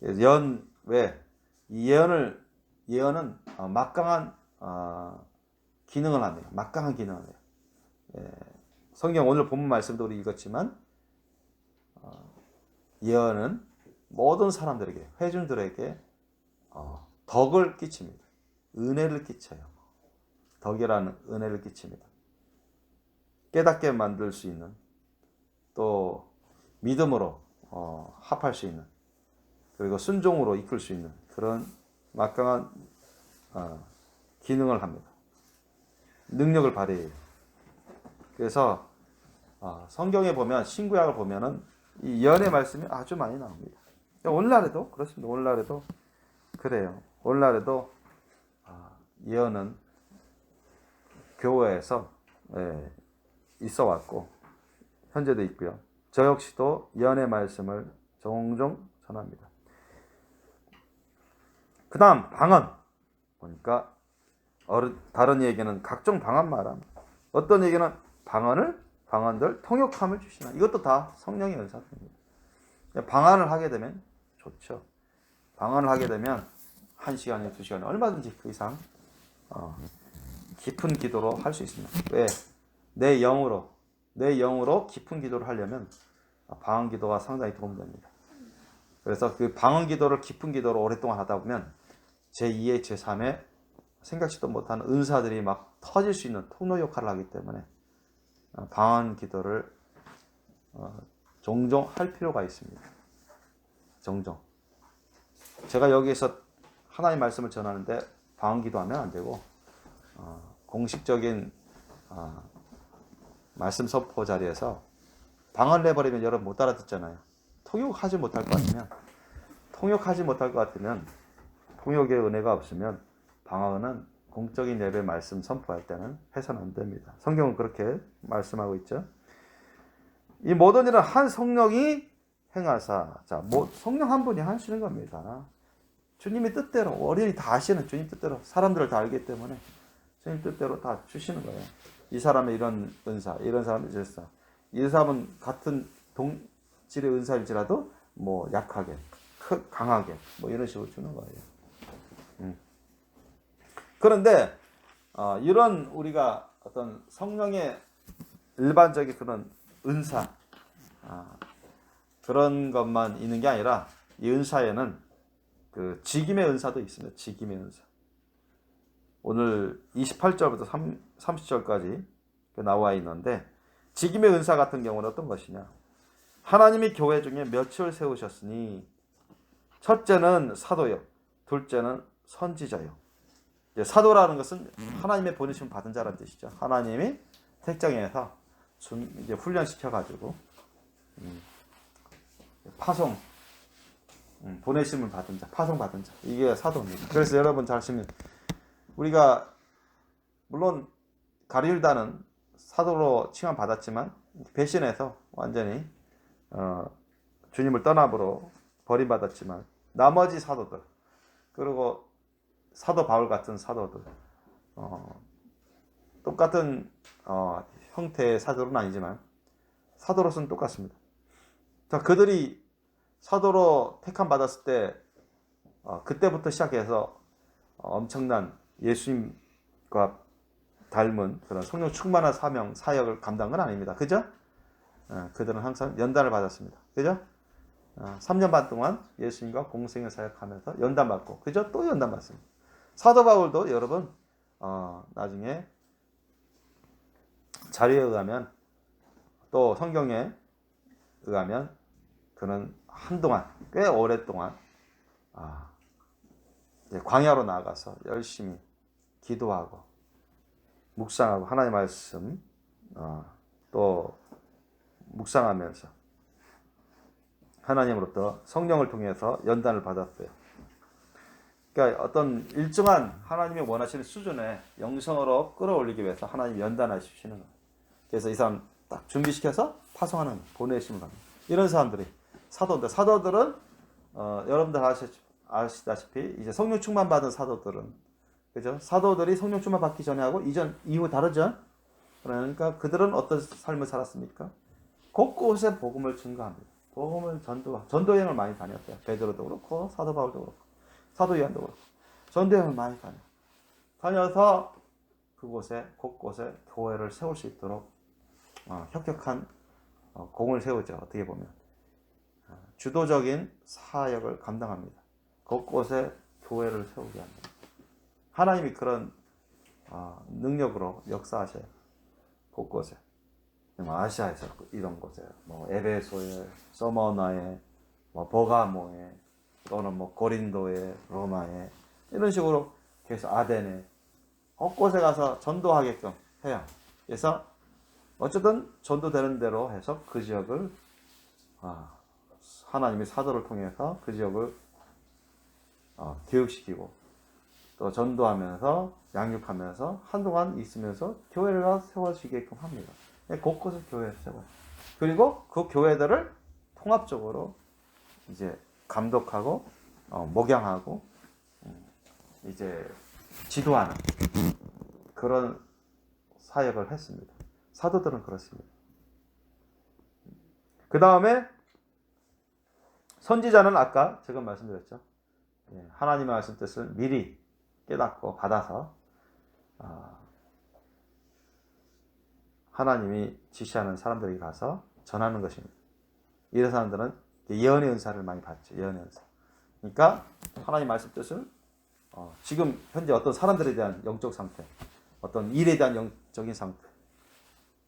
예언 왜? 이 예언은 막강한 기능을 합니다. 막강한 기능을 해요. 성경 오늘 본문 말씀도 우리 읽었지만 예언은 모든 사람들에게 회중들에게 덕을 끼칩니다. 은혜를 끼쳐요. 덕이라는 은혜를 끼칩니다. 깨닫게 만들 수 있는 또 믿음으로 합할 수 있는 그리고 순종으로 이끌 수 있는 그런 막강한 기능을 합니다. 능력을 발휘해요. 그래서 성경에 보면 신구약을 보면은 이 예언의 말씀이 아주 많이 나옵니다. 오늘날에도 그렇습니다. 오늘날에도 그래요. 오늘날에도 예언은 교회에서 있어 왔고 현재도 있고요. 저 역시도 예언의 말씀을 종종 전합니다. 그 다음 방언 보니까 다른 얘기는 각종 방언 말함. 어떤 얘기는 방언들 통역함을 주시나. 이것도 다 성령의 은사입니다. 방언을 하게 되면 좋죠. 방언을 하게 되면 1시간에 2시간에 얼마든지 그 이상 깊은 기도로 할 수 있습니다. 왜? 내 영으로 깊은 기도를 하려면 방언 기도가 상당히 도움됩니다. 그래서 그 방언 기도를 깊은 기도로 오랫동안 하다 보면 제2의 제3의 생각지도 못하는 은사들이 막 터질 수 있는 통로 역할을 하기 때문에 방언 기도를 종종 할 필요가 있습니다. 종종. 제가 여기에서 하나님 말씀을 전하는데 방언 기도하면 안 되고 공식적인 말씀 선포 자리에서 방언을 해버리면 여러분 못 알아듣잖아요. 통역하지 못할 것 같으면 통역의 은혜가 없으면 방언은 공적인 예배 말씀 선포할 때는 해서는 안 됩니다. 성경은 그렇게 말씀하고 있죠. 이 모든 일은 한 성령이 행하사. 자, 성령 한 분이 하시는 겁니다. 주님의 뜻대로 어린이 다 아시는 주님 뜻대로 사람들을 다 알기 때문에 주님 뜻대로 다 주시는 거예요. 이 사람의 이런 은사, 이런 사람의 은사. 이 사람은 같은 동질의 은사일지라도 뭐 약하게, 강하게 뭐 이런 식으로 주는 거예요. 그런데 이런 우리가 어떤 성령의 일반적인 그런 은사, 그런 것만 있는 게 아니라 이 은사에는 그 직임의 은사도 있습니다. 직임의 은사. 오늘 28절부터 30절까지 나와 있는데, 직임의 은사 같은 경우는 어떤 것이냐? 하나님이 교회 중에 몇을 세우셨으니 첫째는 사도요, 둘째는 선지자요. 사도라는 것은 하나님의 보내심 받은 자라는 뜻이죠. 하나님이 택정해서 이제 훈련시켜 가지고 파송, 보내심을 받은 자, 파송 받은 자, 이게 사도입니다. 그래서 여러분 잘 보시면 우리가 물론 가룟유다는 사도로 칭함 받았지만 배신해서 완전히 주님을 떠남으로 버림받았지만 나머지 사도들, 그리고 사도 바울 같은 사도들, 똑같은 형태의 사도는 아니지만 사도로서는 똑같습니다. 자, 그들이 사도로 택함 받았을 때 그때부터 시작해서 엄청난 예수님과 닮은 그런 성령 충만한 사명 사역을 감당한 건 아닙니다. 그죠? 그들은 항상 연단을 받았습니다. 그죠? 3년 반 동안 예수님과 공생의 사역하면서 연단 받고, 그죠? 또 연단 받습니다. 사도 바울도 여러분 나중에 자료에 의하면, 또 성경에 의하면 그는 한동안, 꽤 오랫동안 광야로 나아가서 열심히 기도하고 묵상하고 하나님의 말씀 또 묵상하면서 하나님으로부터 성령을 통해서 연단을 받았어요. 그러니까 어떤 일정한 하나님이 원하시는 수준의 영성으로 끌어올리기 위해서 하나님이 연단하시는 거예요. 그래서 이 사람 딱 준비시켜서 파송하는, 보내심을 합니다. 이런 사람들이 사도인데, 사도들은 여러분들 아시다시피 이제 성령 충만 받은 사도들은, 그죠? 사도들이 성령 충만 받기 전에 하고 이후 다르죠? 그러니까 그들은 어떤 삶을 살았습니까? 곳곳에 복음을 증거합니다. 복음을 전도 여행을 많이 다녔어요. 베드로도 그렇고 사도 바울도 그렇고 사도 요한도 그렇고 전도 여행을 많이 다녀서 그곳에 곳곳에 교회를 세울 수 있도록 혁혁한 공을 세우죠. 어떻게 보면 주도적인 사역을 감당합니다. 곳곳에 교회를 세우게 합니다. 하나님이 그런 능력으로 역사하셔요. 곳곳에. 아시아에서 이런 곳에, 에베소에, 서머나에, 버가모에, 또는 고린도에, 로마에, 이런 식으로 계속 아덴에, 곳곳에 가서 전도하게끔 해요. 그래서 어쨌든 전도되는 대로 해서 그 지역을 하나님의 사도를 통해서 그 지역을 교육시키고 또 전도하면서 양육하면서 한동안 있으면서 교회를 세워지게끔 합니다. 곳곳에 교회를 세워요. 그리고 그 교회들을 통합적으로 이제 감독하고 목양하고 이제 지도하는 그런 사역을 했습니다. 사도들은 그렇습니다. 그 다음에 선지자는 아까 제가 말씀드렸죠. 하나님의 말씀 뜻을 미리 깨닫고 받아서 하나님이 지시하는 사람들에게 가서 전하는 것입니다. 이런 사람들은 예언의 은사를 많이 받죠. 예언의 은사. 그러니까 하나님 말씀 뜻을 지금 현재 어떤 사람들에 대한 영적 상태, 어떤 일에 대한 영적인 상태,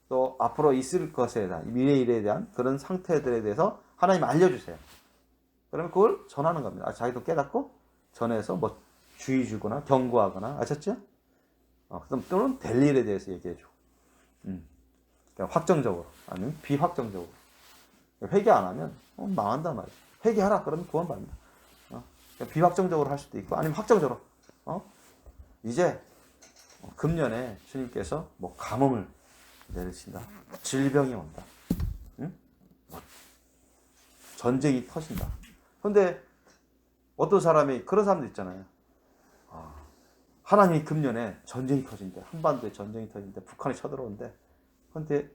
또 앞으로 있을 것에 대한 미래 일에 대한 그런 상태들에 대해서 하나님 알려주세요. 그러면 그걸 전하는 겁니다. 자기도 깨닫고 전해서 주의 주거나 경고하거나, 아셨죠? 그럼 또는 될 일에 대해서 얘기해주고, 그러니까 확정적으로 아니면 비확정적으로. 회개 안 하면 망한단 말이에요. 회개하라 그러면 구원받는다. 그러니까 비확정적으로 할 수도 있고, 아니면 확정적으로 이제 금년에 주님께서 가뭄을 내리신다, 질병이 온다, 전쟁이 터진다. 그런데 어떤 사람이, 그런 사람도 있잖아요. 하나님이 금년에 전쟁이 터진대, 한반도에 전쟁이 터진대, 북한이 쳐들어온대. 그런데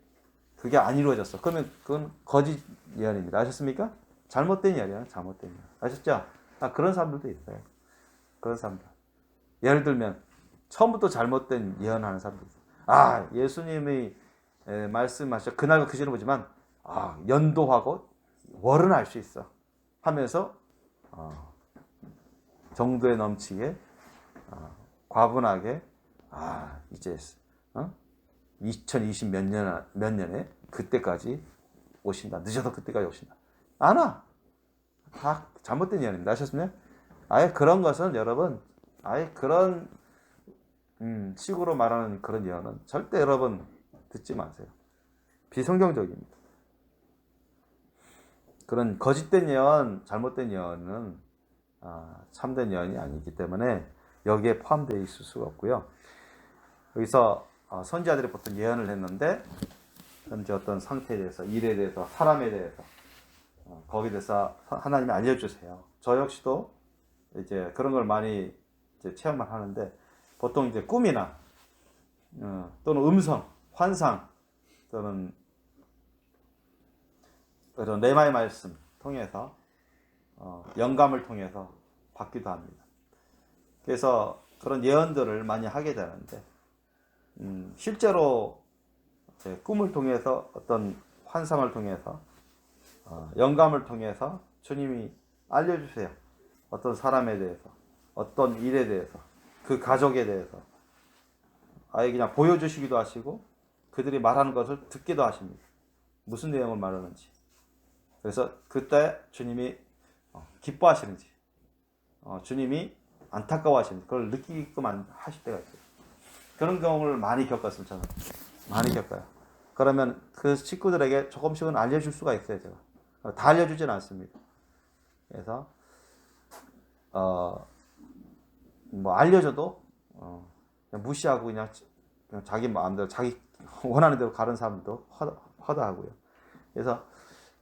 그게 안 이루어졌어. 그러면 그건 거짓 예언입니다. 아셨습니까? 잘못된 예언이야. 잘못된 예언. 아셨죠? 그런 사람들도 있어요. 그런 사람들. 예를 들면 처음부터 잘못된 예언하는 사람들 있어요. 예수님이 말씀하셔. 그날과 그 시를 보지만 연도하고 월은 알 수 있어 하면서 정도에 넘치게 과분하게 이제 2020 몇 년에 그때까지 오신다. 늦어도 그때까지 오신다. 안 와. 다 잘못된 예언입니다. 아셨습니까? 아예 그런 것은 여러분, 아예 그런 식으로 말하는 그런 예언은 절대 여러분 듣지 마세요. 비성경적입니다. 그런 거짓된 예언, 잘못된 예언은 참된 예언이 아니기 때문에 여기에 포함되어 있을 수가 없고요. 여기서 선지자들이 보통 예언을 했는데 현재 어떤 상태에 대해서, 일에 대해서, 사람에 대해서 거기에 대해서 하나님이 알려주세요. 저 역시도 이제 그런 걸 많이 이제 체험을 하는데 보통 이제 꿈이나 또는 음성, 환상 또는 그런 레마의 말씀 통해서 영감을 통해서 받기도 합니다. 그래서 그런 예언들을 많이 하게 되는데 실제로 꿈을 통해서 어떤 환상을 통해서 영감을 통해서 주님이 알려주세요. 어떤 사람에 대해서, 어떤 일에 대해서, 그 가족에 대해서 아예 그냥 보여주시기도 하시고 그들이 말하는 것을 듣기도 하십니다. 무슨 내용을 말하는지. 그래서 그때 주님이 기뻐하시는지, 주님이 안타까워하시는지 그걸 느끼게끔 하실 때가 있어요. 그런 경우를 많이 겪었습니다. 저는 많이 겪어요. 그러면 그 식구들에게 조금씩은 알려줄 수가 있어요. 제가 다 알려주진 않습니다. 그래서 뭐 알려줘도 그냥 무시하고 그냥 자기 마음대로 자기 원하는 대로 가는 사람도 허다하고요. 그래서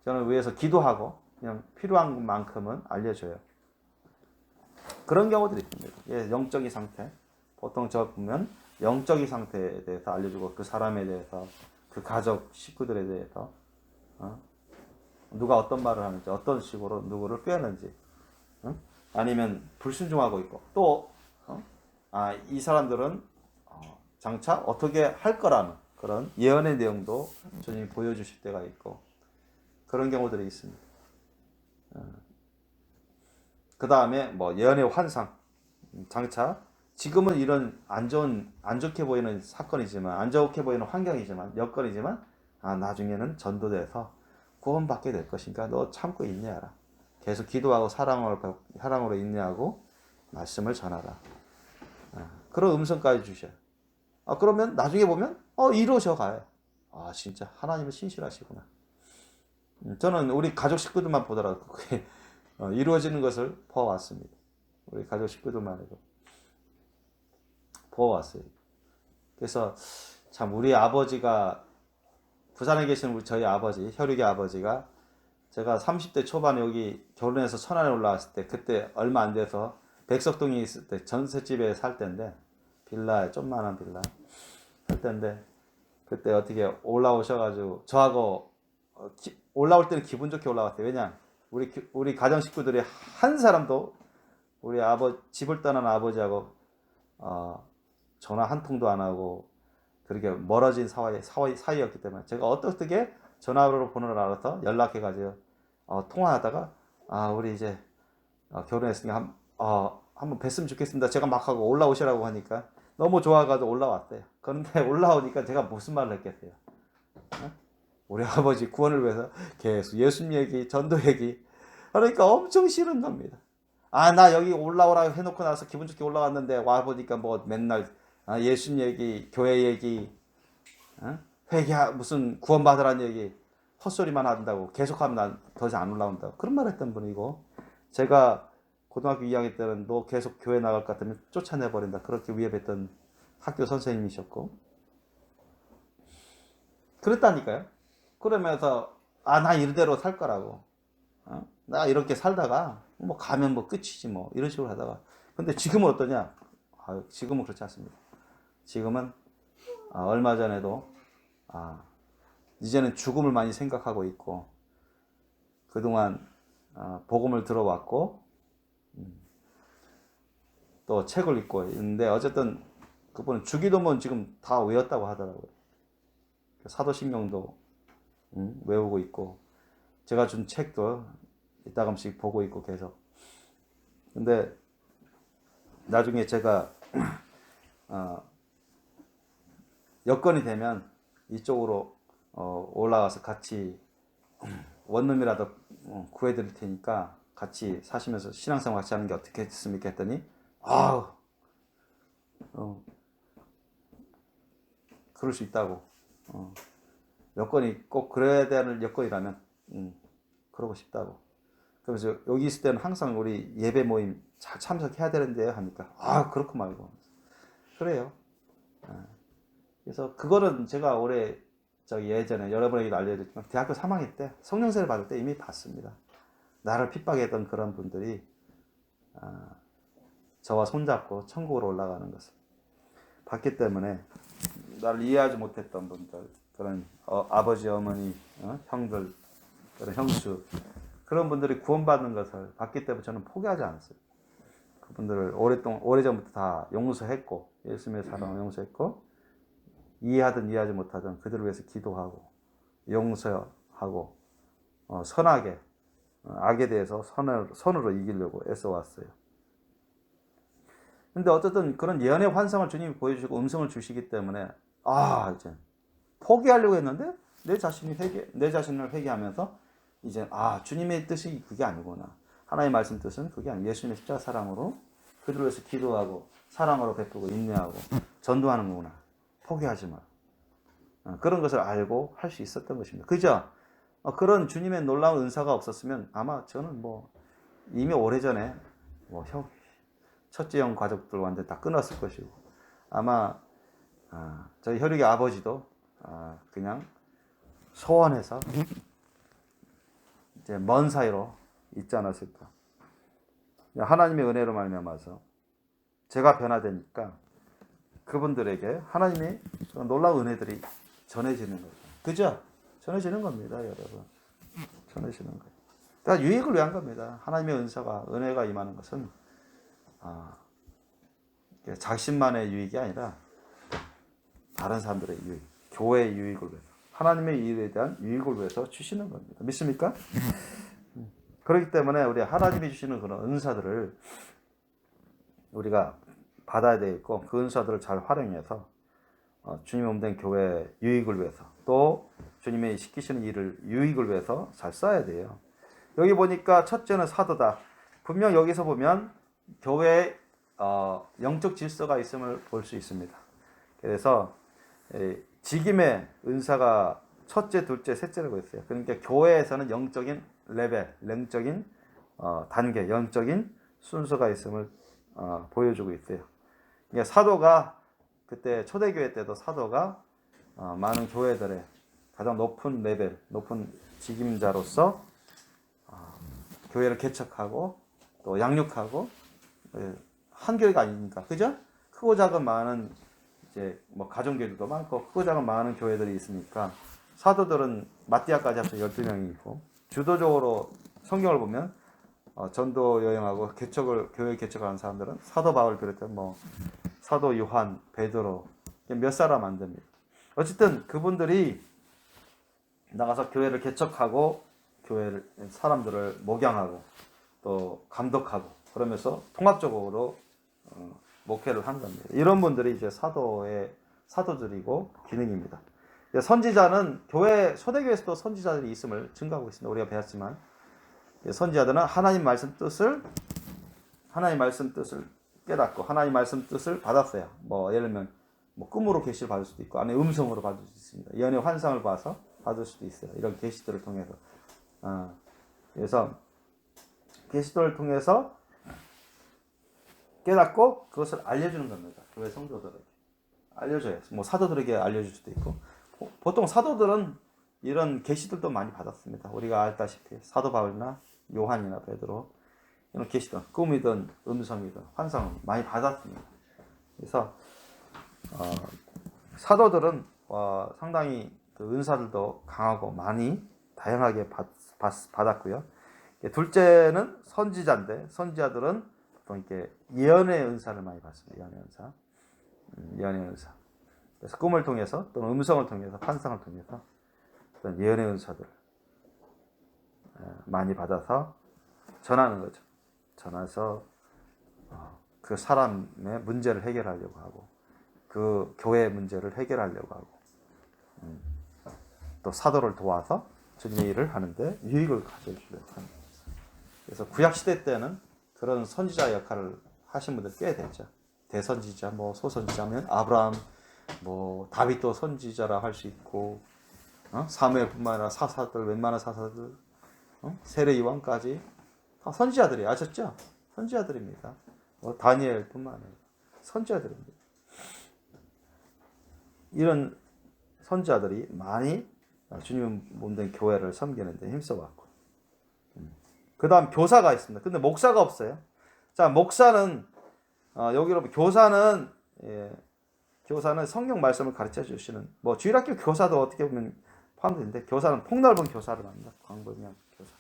저는 위해서 기도하고 그냥 필요한 만큼은 알려줘요. 그런 경우들이 있습니다. 예, 영적인 상태. 보통 저 보면 영적인 상태에 대해서 알려주고 그 사람에 대해서 그 가족 식구들에 대해서 누가 어떤 말을 하는지 어떤 식으로 누구를 꾀하는지 아니면 불순종하고 있고 또 이 사람들은 장차 어떻게 할 거라는 그런 예언의 내용도 주님이 보여주실 때가 있고 그런 경우들이 있습니다. 그 다음에 뭐 예언의 환상 장차 지금은 이런 안 좋게 보이는 사건이지만 안 좋게 보이는 환경이지만 여건이지만 나중에는 전도돼서 구원받게 될 것이니까 너 참고 인내하라. 계속 기도하고 사랑으로 인내하고 말씀을 전하라. 그런 음성까지 주셔요. 그러면 나중에 보면 이루어져 가요. 진짜 하나님은 신실하시구나. 저는 우리 가족 식구들만 보더라도 그게 이루어지는 것을 보아왔습니다. 우리 가족 식구들만 해도 보아왔어요. 그래서 참 우리 아버지가 부산에 계신 저희 아버지, 혈육의 아버지가 제가 30대 초반에 여기 결혼해서 천안에 올라왔을 때 그때 얼마 안 돼서 백석동에 있을 때 전셋집에 살 때인데 빌라에 좀만한 빌라 살 때인데 그때 어떻게 올라오셔가지고 저하고 올라올 때는 기분 좋게 올라왔어요. 왜냐 우리 가정 식구들이 한 사람도 우리 집을 떠난 아버지하고 전화 한 통도 안 하고 그렇게 멀어진 사이였기 때문에 제가 어떻게 전화로 번호를 알아서 연락해가지고 통화하다가 우리 이제 결혼했으니까 한번 뵀으면 좋겠습니다. 제가 막 하고 올라오시라고 하니까 너무 좋아가지고 올라왔어요. 그런데 올라오니까 제가 무슨 말을 했겠어요? 우리 아버지 구원을 위해서 계속 예수님 얘기, 전도 얘기 그러니까 엄청 싫은 겁니다. 나 여기 올라오라고 해놓고 나서 기분 좋게 올라왔는데 와보니까 뭐 맨날 예수님 얘기, 교회 얘기, 회개 무슨 구원받으라는 얘기 헛소리만 한다고 계속하면 난 더 이상 안 올라온다고 그런 말 했던 분이고 제가 고등학교 2학년 때는 너 계속 교회 나갈 것 같으면 쫓아내버린다 그렇게 위협했던 학교 선생님이셨고 그랬다니까요. 그러면서 나 이대로 살 거라고 나 이렇게 살다가 뭐 가면 뭐 끝이지 뭐 이런 식으로 하다가 근데 지금은 어떠냐? 지금은 그렇지 않습니다. 지금은 얼마 전에도 이제는 죽음을 많이 생각하고 있고 그동안 복음을 들어왔고 또 책을 읽고 있는데 어쨌든 그분은 주기도문 지금 다 외웠다고 하더라고요. 사도신경도 외우고 있고 제가 준 책도 이따금씩 보고 있고 계속. 근데 나중에 제가 여건이 되면 이쪽으로 올라와서 같이 원룸이라도 구해드릴 테니까 같이 사시면서 신앙생활 같이 하는 게 어떻겠습니까 했더니 그럴 수 있다고. 여건이 꼭 그래야 되는 여건이라면 그러고 싶다고. 그래서 여기 있을 때는 항상 우리 예배 모임 잘 참석해야 되는데요 하니까 그렇고 말고 그래요. 그래서 그거는 제가 올해 예전에 여러분에게도 알려드렸지만 대학교 3학년 때 성령세를 받을 때 이미 봤습니다. 나를 핍박했던 그런 분들이 저와 손잡고 천국으로 올라가는 것을 봤기 때문에 나를 이해하지 못했던 분들, 그런 아버지, 어머니, 형들, 그런 형수, 그런 분들이 구원받는 것을 봤기 때문에 저는 포기하지 않았어요. 그분들을 오래전부터 다 용서했고, 예수님의 사랑을 용서했고, 이해하든 이해하지 못하든 그들을 위해서 기도하고, 용서하고, 선하게, 악에 대해서 선으로 이기려고 애써왔어요. 근데 어쨌든 그런 예언의 환상을 주님이 보여주시고 음성을 주시기 때문에 이제 포기하려고 했는데 내 자신을 회개하면서 이제 주님의 뜻이 그게 아니구나. 하나님의 말씀 뜻은 그게 아니고 예수님의 십자가 사랑으로 그들을 위해서 기도하고 사랑으로 베푸고 인내하고 전도하는 거구나. 포기하지 마. 그런 것을 알고 할 수 있었던 것입니다. 그죠? 그런 주님의 놀라운 은사가 없었으면 아마 저는 이미 오래전에 첫째 형 가족들 완전 다 끊었을 것이고 아마 저희 혈육의 아버지도 그냥 소원해서 이제 먼 사이로 있지 않았을까. 하나님의 은혜로 말미암아서 제가 변화되니까 그분들에게 하나님의 놀라운 은혜들이 전해지는 거죠. 그죠? 전해지는 겁니다, 여러분. 전해지는 거예요. 그러니까 유익을 위한 겁니다. 하나님의 은혜가 임하는 것은 자신만의 유익이 아니라 다른 사람들의 유익, 교회의 유익을 위해서, 하나님의 일에 대한 유익을 위해서 주시는 겁니다. 믿습니까? 그렇기 때문에 우리 하나님이 주시는 그런 은사들을 우리가 받아야 되겠고 그 은사들을 잘 활용해서 주님의 몸된 교회의 유익을 위해서 또 주님의 시키시는 일을 유익을 위해서 잘 써야 돼요. 여기 보니까 첫째는 사도다. 분명 여기서 보면 교회에 영적 질서가 있음을 볼 수 있습니다. 그래서 직임의 은사가 첫째, 둘째, 셋째라고 했어요. 그러니까 교회에서는 영적인 레벨, 영적인 단계, 영적인 순서가 있음을 보여주고 있어요. 그러니까 사도가 그때 초대교회 때도 사도가 많은 교회들의 가장 높은 레벨, 높은 직임자로서 교회를 개척하고 또 양육하고 한 교회가 아니니까, 그죠? 크고 작은 많은 이제 가정교회도 많고 크고 작은 많은 교회들이 있으니까 사도들은 마띠아까지 합쳐 12명이 있고 주도적으로 성경을 보면 전도 여행하고 교회 개척하는 사람들은 사도 바울 비롯한 사도 요한, 베드로 몇 사람 안 됩니다. 어쨌든 그분들이 나가서 교회를 개척하고 사람들을 목양하고 또 감독하고 그러면서 통합적으로 목회를 한 겁니다. 이런 분들이 이제 사도들이고 기능입니다. 선지자는 초대교회에서도 선지자들이 있음을 증거하고 있습니다. 우리가 배웠지만 선지자들은 하나님 말씀 뜻을 깨닫고 하나님 말씀 뜻을 받았어요. 예를 들면 꿈으로 계시를 받을 수도 있고 아니면 음성으로 받을 수 있습니다. 예언의 환상을 봐서 받을 수도 있어요. 이런 계시들을 통해서. 그래서 계시들을 통해서 깨닫고 그것을 알려주는 겁니다. 교회 성도들에게 알려줘요. 사도들에게 알려줄 수도 있고 보통 사도들은 이런 계시들도 많이 받았습니다. 우리가 알다시피 사도 바울이나 요한이나 베드로 이런 계시들, 꿈이든 음성이든 환상을 많이 받았습니다. 그래서 사도들은 상당히 그 은사들도 강하고 많이 다양하게 받았고요. 둘째는 선지자인데 선지자들은 보통 이렇게 예언의 은사를 많이 받습니다. 예언의 은사. 그래서 꿈을 통해서 또는 음성을 통해서 환상을 통해서 어떤 예언의 은사들을 많이 받아서 전하는 거죠. 전해서 그 사람의 문제를 해결하려고 하고 그 교회의 문제를 해결하려고 하고 또 사도를 도와서 주님의 일을 하는데 유익을 가져주려고 하는 거죠. 그래서 구약 시대 때는 그런 선지자 역할을 하신 분들 꽤 됐죠. 대선지자, 뭐 소선지자면 아브라함, 뭐 다윗도 선지자라 할 수 있고, 사무엘뿐만 아니라 사사들, 웬만한 사사들, 세례 요한까지 다 선지자들이 아셨죠? 선지자들입니다. 뭐 다니엘뿐만 아니라 선지자들입니다. 이런 선지자들이 많이 주님 몸된 교회를 섬기는데 힘써왔고, 그 다음 교사가 있습니다. 근데 목사가 없어요. 자, 목사는 여기로 교사는 교사는 성경 말씀을 가르쳐 주시는 뭐 주일학교 교사도 어떻게 보면 포함되는데 교사는 폭넓은 교사를 합니다. 광범위한 교사.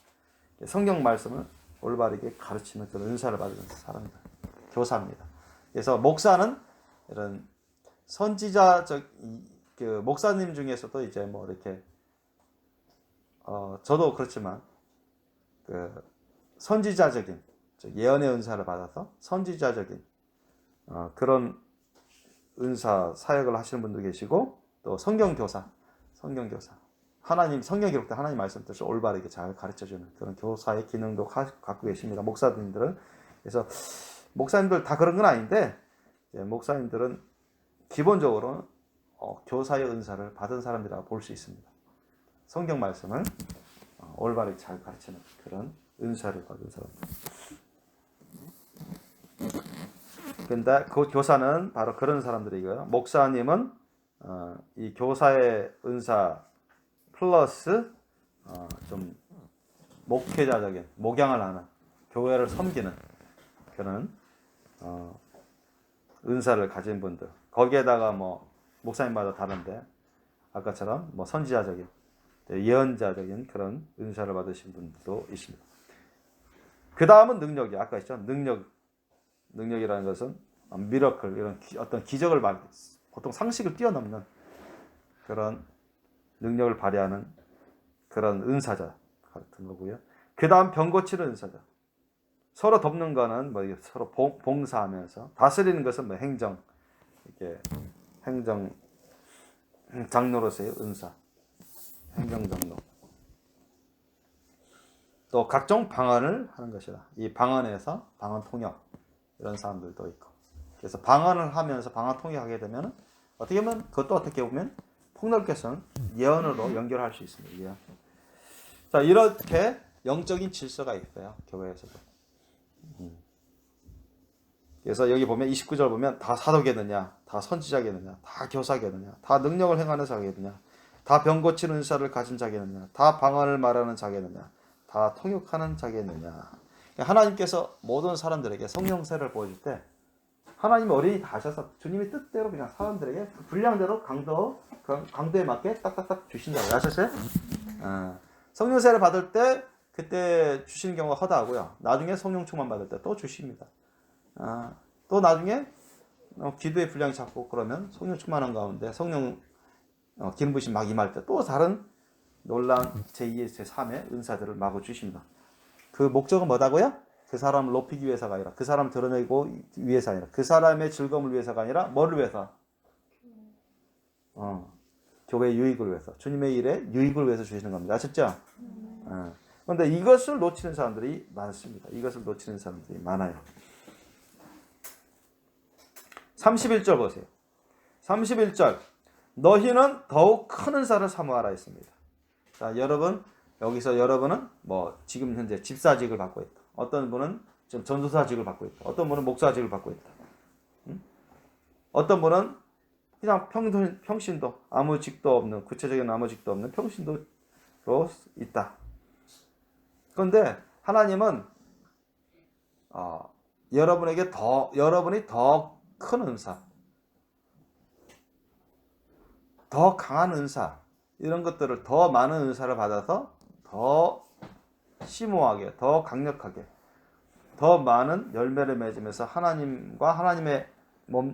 성경 말씀을 올바르게 가르치는 그런 은사를 받은 사람들 교사입니다. 그래서 목사는 이런 선지자적 그 목사님 중에서도 이제 뭐 이렇게 저도 그렇지만 그 선지자적인 예언의 은사를 받아서 선지자적인 그런 은사 사역을 하시는 분도 계시고 또 성경교사 하나님 성경 기록된 하나님 말씀 뜻을 올바르게 잘 가르쳐주는 그런 교사의 기능도 갖고 계십니다. 목사님들은. 그래서 목사님들 다 그런 건 아닌데 목사님들은 기본적으로 교사의 은사를 받은 사람들이라고 볼 수 있습니다. 성경 말씀을 올바르게 잘 가르치는 그런 은사를 받은 사람들. 근데 그 교사는 바로 그런 사람들이고요. 목사님은 이 교사의 은사 플러스 좀 목회자적인 목양을 하는 교회를 섬기는 그런 은사를 가진 분들. 거기에다가 뭐 목사님마다 다른데 아까처럼 뭐 선지자적인 예언자적인 그런 은사를 받으신 분들도 있습니다. 그 다음은 능력이 아까 했죠. 능력이라는 것은 미러클 이런 어떤 기적을 보통 상식을 뛰어넘는 그런 능력을 발휘하는 그런 은사자 같은 거고요. 그 다음 병 고치는 은사자. 서로 돕는 거는 뭐 서로 봉사하면서 다스리는 것은 뭐 행정 장로로서의 은사, 행정장로. 또 각종 방언을 하는 것이다. 이 방언에서 방언 통역 이런 사람들도 있고. 그래서 방언을 하면서 방언 통역하게 되면 어떻게 보면 그것도 어떻게 보면 폭넓게선 예언으로 연결할 수 있습니다. 예언. 자, 이렇게 영적인 질서가 있어요. 교회에서도. 그래서 여기 보면 29절 보면 다 사도겠느냐, 다 선지자겠느냐, 다 교사겠느냐, 다 능력을 행하는 자겠느냐, 다 병 고치는 은사를 가진 자겠느냐, 다 방언을 말하는 자겠느냐, 다 통역하는 자겠느냐. 하나님께서 모든 사람들에게 성령세를 보여줄 때 하나님이 어린이 다 하셔서 주님의 뜻대로 그냥 사람들에게 그 분량대로 강도에 맞게 딱딱딱 주신다고 아셨어요? 성령세를 받을 때 그때 주시는 경우가 허다하고요. 나중에 성령 충만 받을 때 또 주십니다. 또 나중에 기도의 분량이 작고 그러면 성령 충만한 가운데 성령 기름 부으심 막 임할 때 또 다른 놀라운 제2의 제3의 은사들을 마구 주십니다. 그 목적은 뭐다고요? 그 사람을 높이기 위해서가 아니라 그 사람을 드러내고 위해서 아니라 그 사람의 즐거움을 위해서가 아니라 뭐를 위해서? 교회의 유익을 위해서 주님의 일에 유익을 위해서 주시는 겁니다. 아셨죠? 그런데 이것을 놓치는 사람들이 많습니다. 이것을 놓치는 사람들이 많아요. 31절 보세요. 31절 너희는 더욱 큰 은사를 사모하라 했습니다. 자, 여러분 여기서 여러분은 뭐 지금 현재 집사직을 받고 있다. 어떤 분은 지금 전도사직을 받고 있다. 어떤 분은 목사직을 받고 있다. 어떤 분은 그냥 평신도 아무 직도 없는 구체적인 아무 직도 없는 평신도로 있다. 그런데 하나님은 여러분이 더 큰 은사, 더 강한 은사 이런 것들을 더 많은 은사를 받아서 더 심오하게, 더 강력하게, 더 많은 열매를 맺으면서 하나님과 하나님의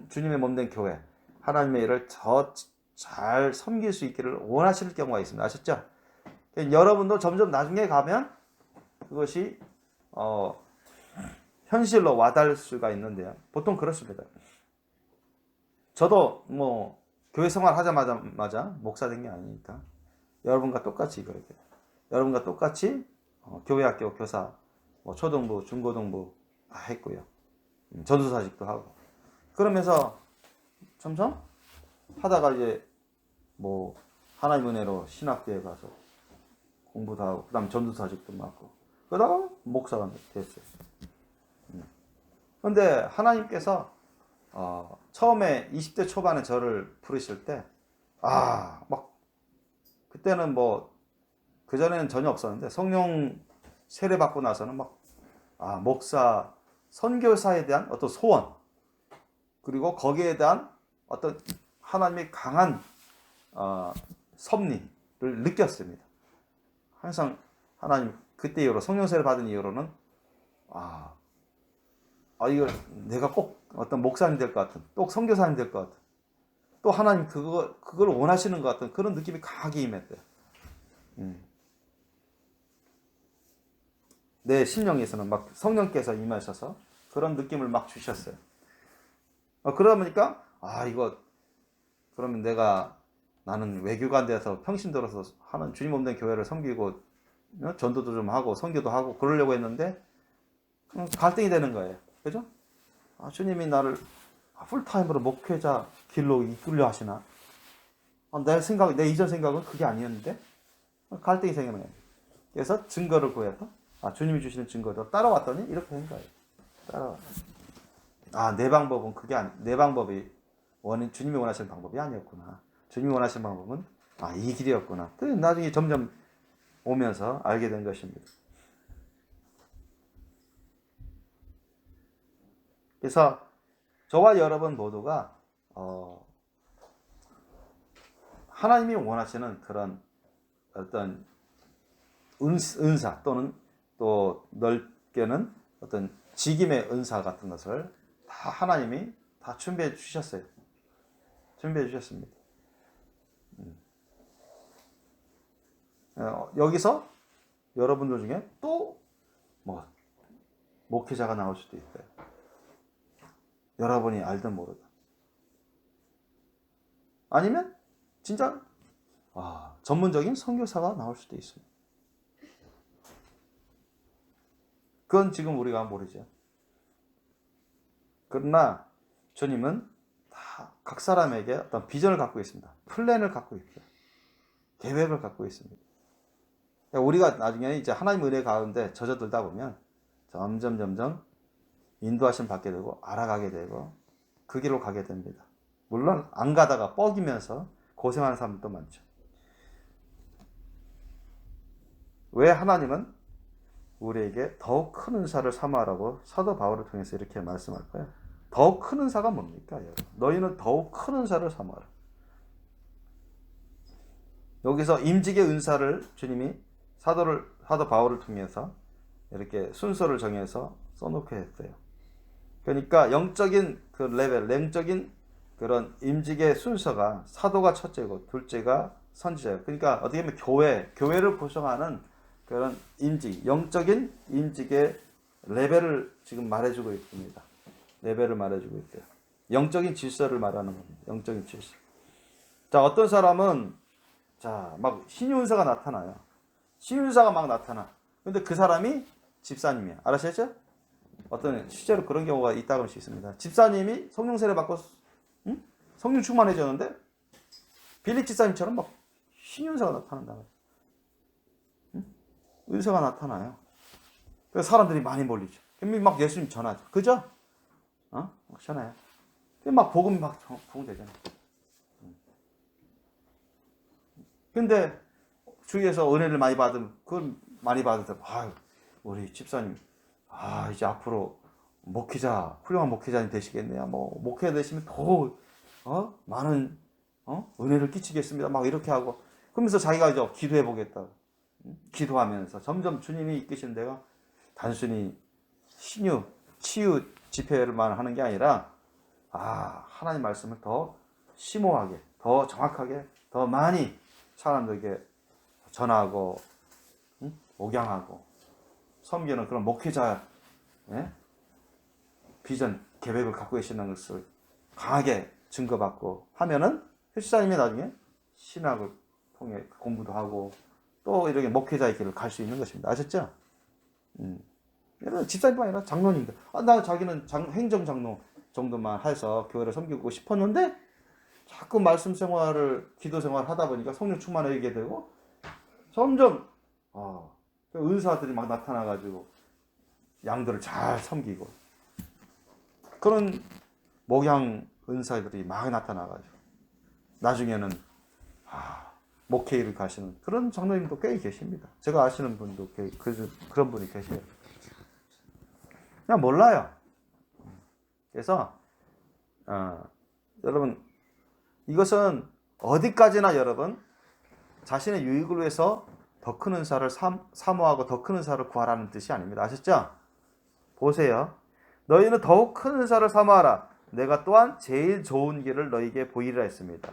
주님의 몸된 교회, 하나님의 일을 더 잘 섬길 수 있기를 원하실 경우가 있습니다. 아셨죠? 여러분도 점점 나중에 가면 그것이 현실로 와닿을 수가 있는데요. 보통 그렇습니다. 저도 뭐 교회 생활 하자마자 목사 된 게 아니니까 여러분과 똑같이 그렇게 여러분과 똑같이 교회 학교 교사 뭐 초등부 중고등부 다 했고요. 전도사직도 하고 그러면서 점점 하다가 이제 뭐 하나님 은혜로 신학교에 가서 공부도 하고 그다음 전도사직도 맡고 그러다가 목사가 됐어요. 그런데 하나님께서 처음에 20대 초반에 저를 부르실 때 막 그때는 뭐 그전에는 전혀 없었는데 성령 세례 받고 나서는 막 목사 선교사에 대한 어떤 소원 그리고 거기에 대한 어떤 하나님의 강한 섭리를 느꼈습니다. 항상 하나님 그때 이후로 성령 세례 받은 이후로는 이걸 내가 꼭 어떤 목사님 될 것 같은 또 선교사님 될 것 같은 또 하나님 그걸 원하시는 것 같은 그런 느낌이 강하게 임했대요. 내 심령에서는 막 성령께서 임하셔서 그런 느낌을 막 주셨어요. 그러다 보니까 이거 그러면 나는 외교관 돼서 평신 들어서 하는 주님 없는 교회를 섬기고 전도도 좀 하고 선교도 하고 그러려고 했는데 갈등이 되는 거예요. 그죠? 주님이 나를 풀타임으로 목회자 길로 이끌려 하시나? 내 이전 생각은 그게 아니었는데 갈등이 생기는 거예요. 그래서 증거를 구해서 주님이 주시는 증거를 따라왔더니 이렇게 된 거예요. 내 방법은 내 방법이 주님이 원하시는 방법이 아니었구나. 주님이 원하시는 방법은 이 길이었구나. 나중에 점점 오면서 알게 된 것입니다. 그래서 저와 여러분 모두가 하나님이 원하시는 그런 어떤 은사 또는 또 넓게는 어떤 직임의 은사 같은 것을 다 하나님이 다 준비해 주셨어요. 준비해 주셨습니다. 여기서 여러분들 중에 또 목회자가 나올 수도 있어요. 여러분이 알든 모르든. 아니면 진짜 전문적인 선교사가 나올 수도 있습니다. 그건 지금 우리가 모르죠. 그러나 주님은 다 각 사람에게 어떤 비전을 갖고 있습니다. 플랜을 갖고 있어요. 계획을 갖고 있습니다. 우리가 나중에 이제 하나님 은혜 가운데 젖어들다 보면 점점 인도하심 받게 되고 알아가게 되고 그 길로 가게 됩니다. 물론 안 가다가 뻐기면서 고생하는 사람들도 많죠. 왜 하나님은 우리에게 더욱 큰 은사를 사모하라고 사도 바울을 통해서 이렇게 말씀할까요? 더욱 큰 은사가 뭡니까? 여러분? 너희는 더욱 큰 은사를 사모하라. 여기서 임직의 은사를 주님이 사도 바울을 통해서 이렇게 순서를 정해서 써놓게 했어요. 그러니까 영적인 그 레벨, 영적인 그런 임직의 순서가 사도가 첫째고 둘째가 선지자예요. 그러니까 어떻게 보면 교회를 구성하는 그런 임직, 영적인 임직의 레벨을 지금 말해주고 있습니다. 레벨을 말해주고 있어요. 영적인 질서를 말하는 겁니다. 영적인 질서. 자, 어떤 사람은 막 신유은사가 나타나요. 신유은사가 막 나타나. 근데 그 사람이 집사님이야. 알아셨죠? 실제로 그런 경우가 있다고 할 수 있습니다. 집사님이 성령 세례 받고 성령 충만해졌는데 빌립 집사님처럼 막 신유은사가 나타난다. 은사가 나타나요. 그래서 사람들이 많이 몰리죠. 막 예수님 전하죠. 그죠? 막 전해요. 막 복음이 막 부흥되잖아요. 근데 주위에서 은혜를 많이 받으면 그걸 많이 받으면 우리 집사님 이제 앞으로 훌륭한 목회자님 되시겠네요. 목회자 되시면 더 많은 은혜를 끼치겠습니다. 막 이렇게 하고 그러면서 자기가 이제 기도해 보겠다. 기도하면서 점점 주님이 이끄시는 데가 단순히 치유 집회를만 하는 게 아니라 하나님 말씀을 더 심오하게, 더 정확하게, 더 많이 사람들에게 전하고, 목양하고, 섬기는 그런 목회자, 예? 비전, 계획을 갖고 계시는 것을 강하게 증거받고 하면은 헬스장님이 나중에 신학을 통해 공부도 하고 또 이렇게 목회자의 길을 갈 수 있는 것입니다. 아셨죠? 예를 집사님뿐 아니라 장로님들. 나 자기는 행정장로 정도만 해서 교회를 섬기고 싶었는데 자꾸 말씀 생활을, 기도 생활을 하다 보니까 성령 충만하게 되고 점점 은사들이 막 나타나가지고 양들을 잘 섬기고 그런 목양 은사들이 막 나타나가지고 나중에는 목회 일을 가시는 그런 장로님도 꽤 계십니다. 제가 아시는 분도 그런 분이 계세요. 그냥 몰라요. 그래서 여러분 이것은 어디까지나 여러분 자신의 유익을 위해서 더 큰 은사를 사모하고 더 큰 은사를 구하라는 뜻이 아닙니다. 아셨죠? 보세요. 너희는 더욱 큰 은사를 사모하라. 내가 또한 제일 좋은 길을 너희에게 보이리라 했습니다.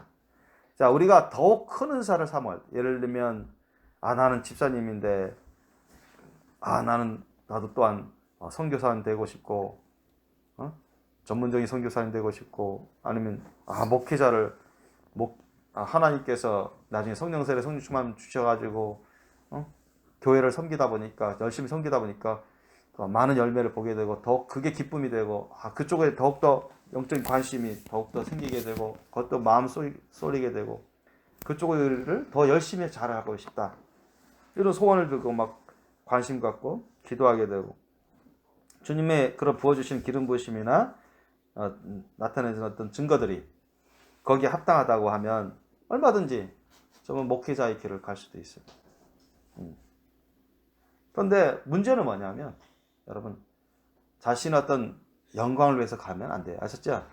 자, 우리가 더욱 큰 은사를 사모할 때, 예를 들면 나는 집사님인데 나도 또한 선교사님 되고 싶고 전문적인 선교사님 되고 싶고 아니면 목회자를 하나님께서 나중에 성령 세례 성령 충만 주셔가지고 교회를 섬기다 보니까 열심히 섬기다 보니까 더 많은 열매를 보게 되고 더 그게 기쁨이 되고 그쪽에 더욱더 영적인 관심이 더욱더 생기게 되고 그것도 마음 쏠리게 되고 그쪽을 더 열심히 잘하고 싶다 이런 소원을 들고 막 관심 갖고 기도하게 되고 주님의 그런 부어주신 기름 부으심이나 나타내는 어떤 증거들이 거기에 합당하다고 하면 얼마든지 저는 목회자의 길을 갈 수도 있어요. 그런데 문제는 뭐냐면 여러분 자신의 어떤 영광을 위해서 가면 안 돼요. 아셨죠?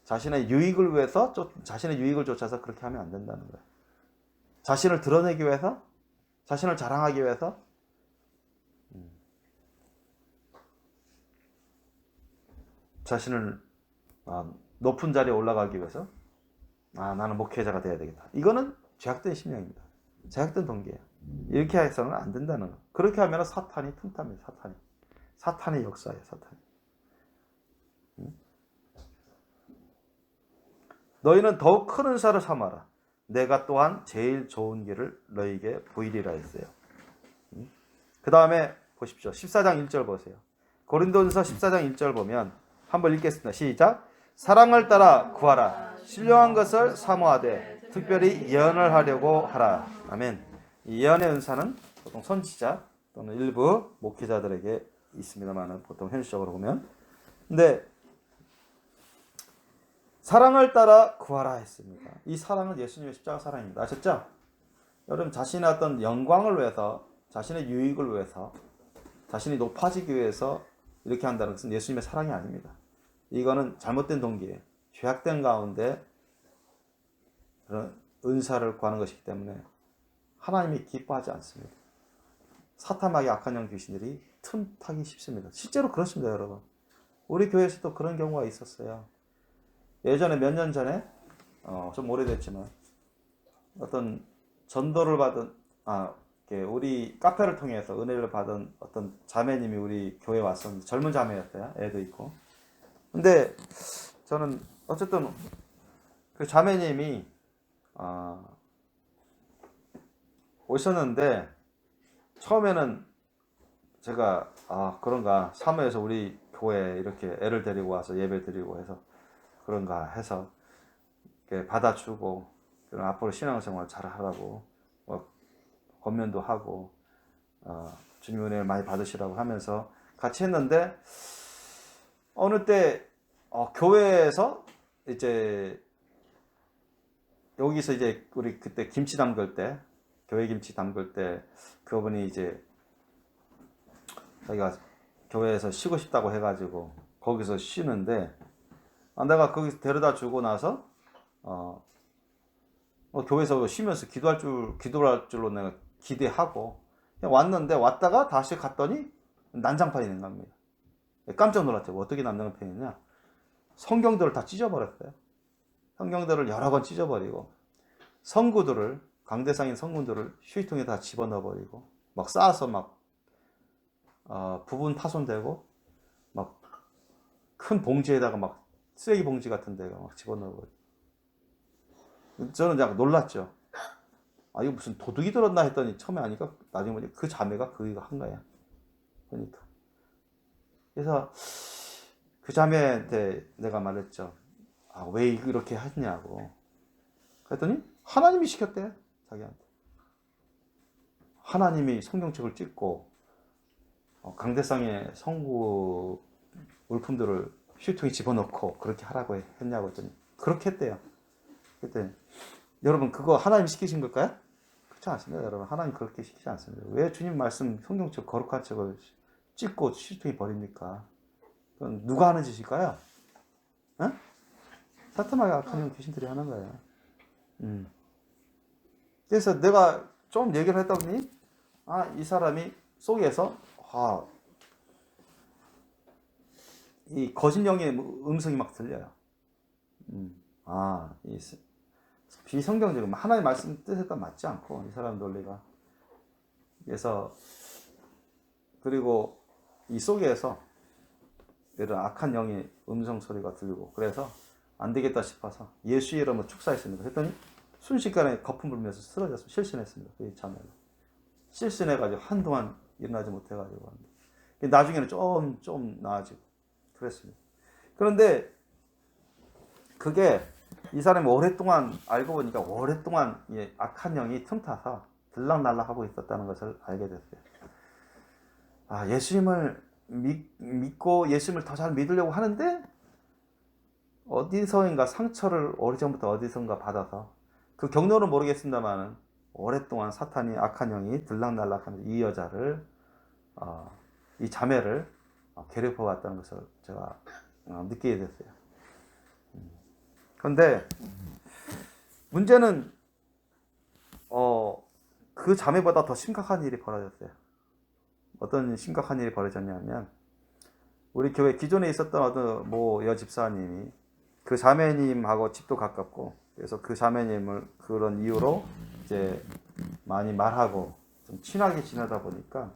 자신의 유익을 위해서 자신의 유익을 쫓아서 그렇게 하면 안 된다는 거예요. 자신을 드러내기 위해서 자신을 자랑하기 위해서 자신을 높은 자리에 올라가기 위해서 나는 목회자가 돼야 되겠다. 이거는 죄악된 심령입니다. 죄악된 동기예요. 이렇게 해서는 안 된다는 거. 그렇게 하면 사탄이 틈탑니다. 사탄의 역사예요. 사탄이. 너희는 더욱 큰 은사를 삼아라. 내가 또한 제일 좋은 길을 너희에게 보이리라 했어요. 그 다음에 보십시오. 14장 1절 보세요. 고린도전서 14장 1절 보면 한번 읽겠습니다. 시작. 사랑을 따라 구하라. 신령한 것을 사모하되 특별히 예언을 하려고 하라. 아멘. 이 예언의 은사는 보통 선지자 또는 일부 목회자들에게 있습니다만 보통 현실적으로 보면 근데 사랑을 따라 구하라 했습니다. 이 사랑은 예수님의 십자가 사랑입니다. 아셨죠? 여러분 자신의 어떤 영광을 위해서 자신의 유익을 위해서 자신이 높아지기 위해서 이렇게 한다는 것은 예수님의 사랑이 아닙니다. 이거는 잘못된 동기예요. 죄악된 가운데 그런 은사를 구하는 것이기 때문에 하나님이 기뻐하지 않습니다. 사탄하게 악한 영 귀신들이 틈타기 쉽습니다. 실제로 그렇습니다, 여러분. 우리 교회에서도 그런 경우가 있었어요. 예전에 몇 년 전에 좀 오래됐지만 어떤 전도를 받은 우리 카페를 통해서 은혜를 받은 어떤 자매님이 우리 교회에 왔었는데 젊은 자매였어요. 애도 있고. 근데 저는 어쨌든 그 자매님이 오셨는데 처음에는 제가 그런가 사무에서 우리 교회에 이렇게 애를 데리고 와서 예배 드리고 해서 그런가 해서 받아주고 앞으로 신앙생활 잘 하라고 권면도 하고 주님 은혜를 많이 받으시라고 하면서 같이 했는데 어느 때 교회에서 이제 여기서 이제 우리 그때 김치 담글 때 교회 김치 담글 때 그분이 이제 자기가 교회에서 쉬고 싶다고 해가지고 거기서 쉬는데 내가 거기서 데려다 주고 나서 교회에서 쉬면서 기도할 줄로 내가 기대하고 그냥 왔는데 왔다가 다시 갔더니 난장판이 된 겁니다. 깜짝 놀랐죠. 어떻게 난장판이냐? 성경들을 다 찢어버렸어요. 성경들을 여러 번 찢어버리고 성구들을 강대상인 성구들을 휴지통에 다 집어넣어버리고 막 쌓아서 막 부분 파손되고 막 큰 봉지에다가 막 쓰레기 봉지 같은 데가 막 집어넣어버리고 저는 약간 놀랐죠. 아 이거 무슨 도둑이 들었나 했더니 처음에 아니까 나중에 보니 그 자매가 그거 한 거야. 그러니까 그래서 그 자매한테 내가 말했죠. 아, 왜 이렇게 하냐고. 그랬더니 하나님이 시켰대. 자기한테. 하나님이 성경책을 찍고 강대상의 성구 물품들을 휴통에 집어넣고 그렇게 하라고 했냐고 했더니 그렇게 했대요. 그랬더니 여러분 그거 하나님 시키신 걸까요? 그렇지 않습니다. 여러분 하나님 그렇게 시키지 않습니다. 왜 주님 말씀 성경책 거룩한 책을 찍고 휴통에 버립니까? 그건 누가 하는 짓일까요? 어? 사탄마귀 악한 귀신들이 하는 거예요. 그래서 내가 좀 얘기를 했다 보니 이 사람이 속에서 이 거짓 영의 음성이 막 들려요. 이 비성경적인 하나님 말씀 뜻에 따라 맞지 않고 이 사람 논리가. 그래서 그리고 이 속에서 이런 악한 영의 음성 소리가 들리고 그래서 안 되겠다 싶어서 예수 이름으로 축사했습니다. 했더니 순식간에 거품 불면서 쓰러졌습니다. 실신했습니다. 그 자매가 실신해가지고 한동안 일어나지 못해가지고 나중에는 좀 나아지고 그랬습니다. 그런데 그게 이 사람이 오랫동안 알고 보니까 오랫동안 악한 영이 틈타서 들락날락하고 있었다는 것을 알게 됐어요. 예수님을 믿고 예수님을 더 잘 믿으려고 하는데 어디서인가 상처를 오래전부터 어디선가 받아서 그 경로는 모르겠습니다만 오랫동안 사탄이 악한 영이 들락날락하면서 이 여자를 이 자매를 괴롭혀 왔다는 것을 제가 느끼게 됐어요. 그런데 문제는 그 자매보다 더 심각한 일이 벌어졌어요. 어떤 심각한 일이 벌어졌냐면 우리 교회 기존에 있었던 어떤 모 여집사님이 그 자매님하고 집도 가깝고 그래서 그 자매님을 그런 이유로 이제 많이 말하고 좀 친하게 지내다 보니까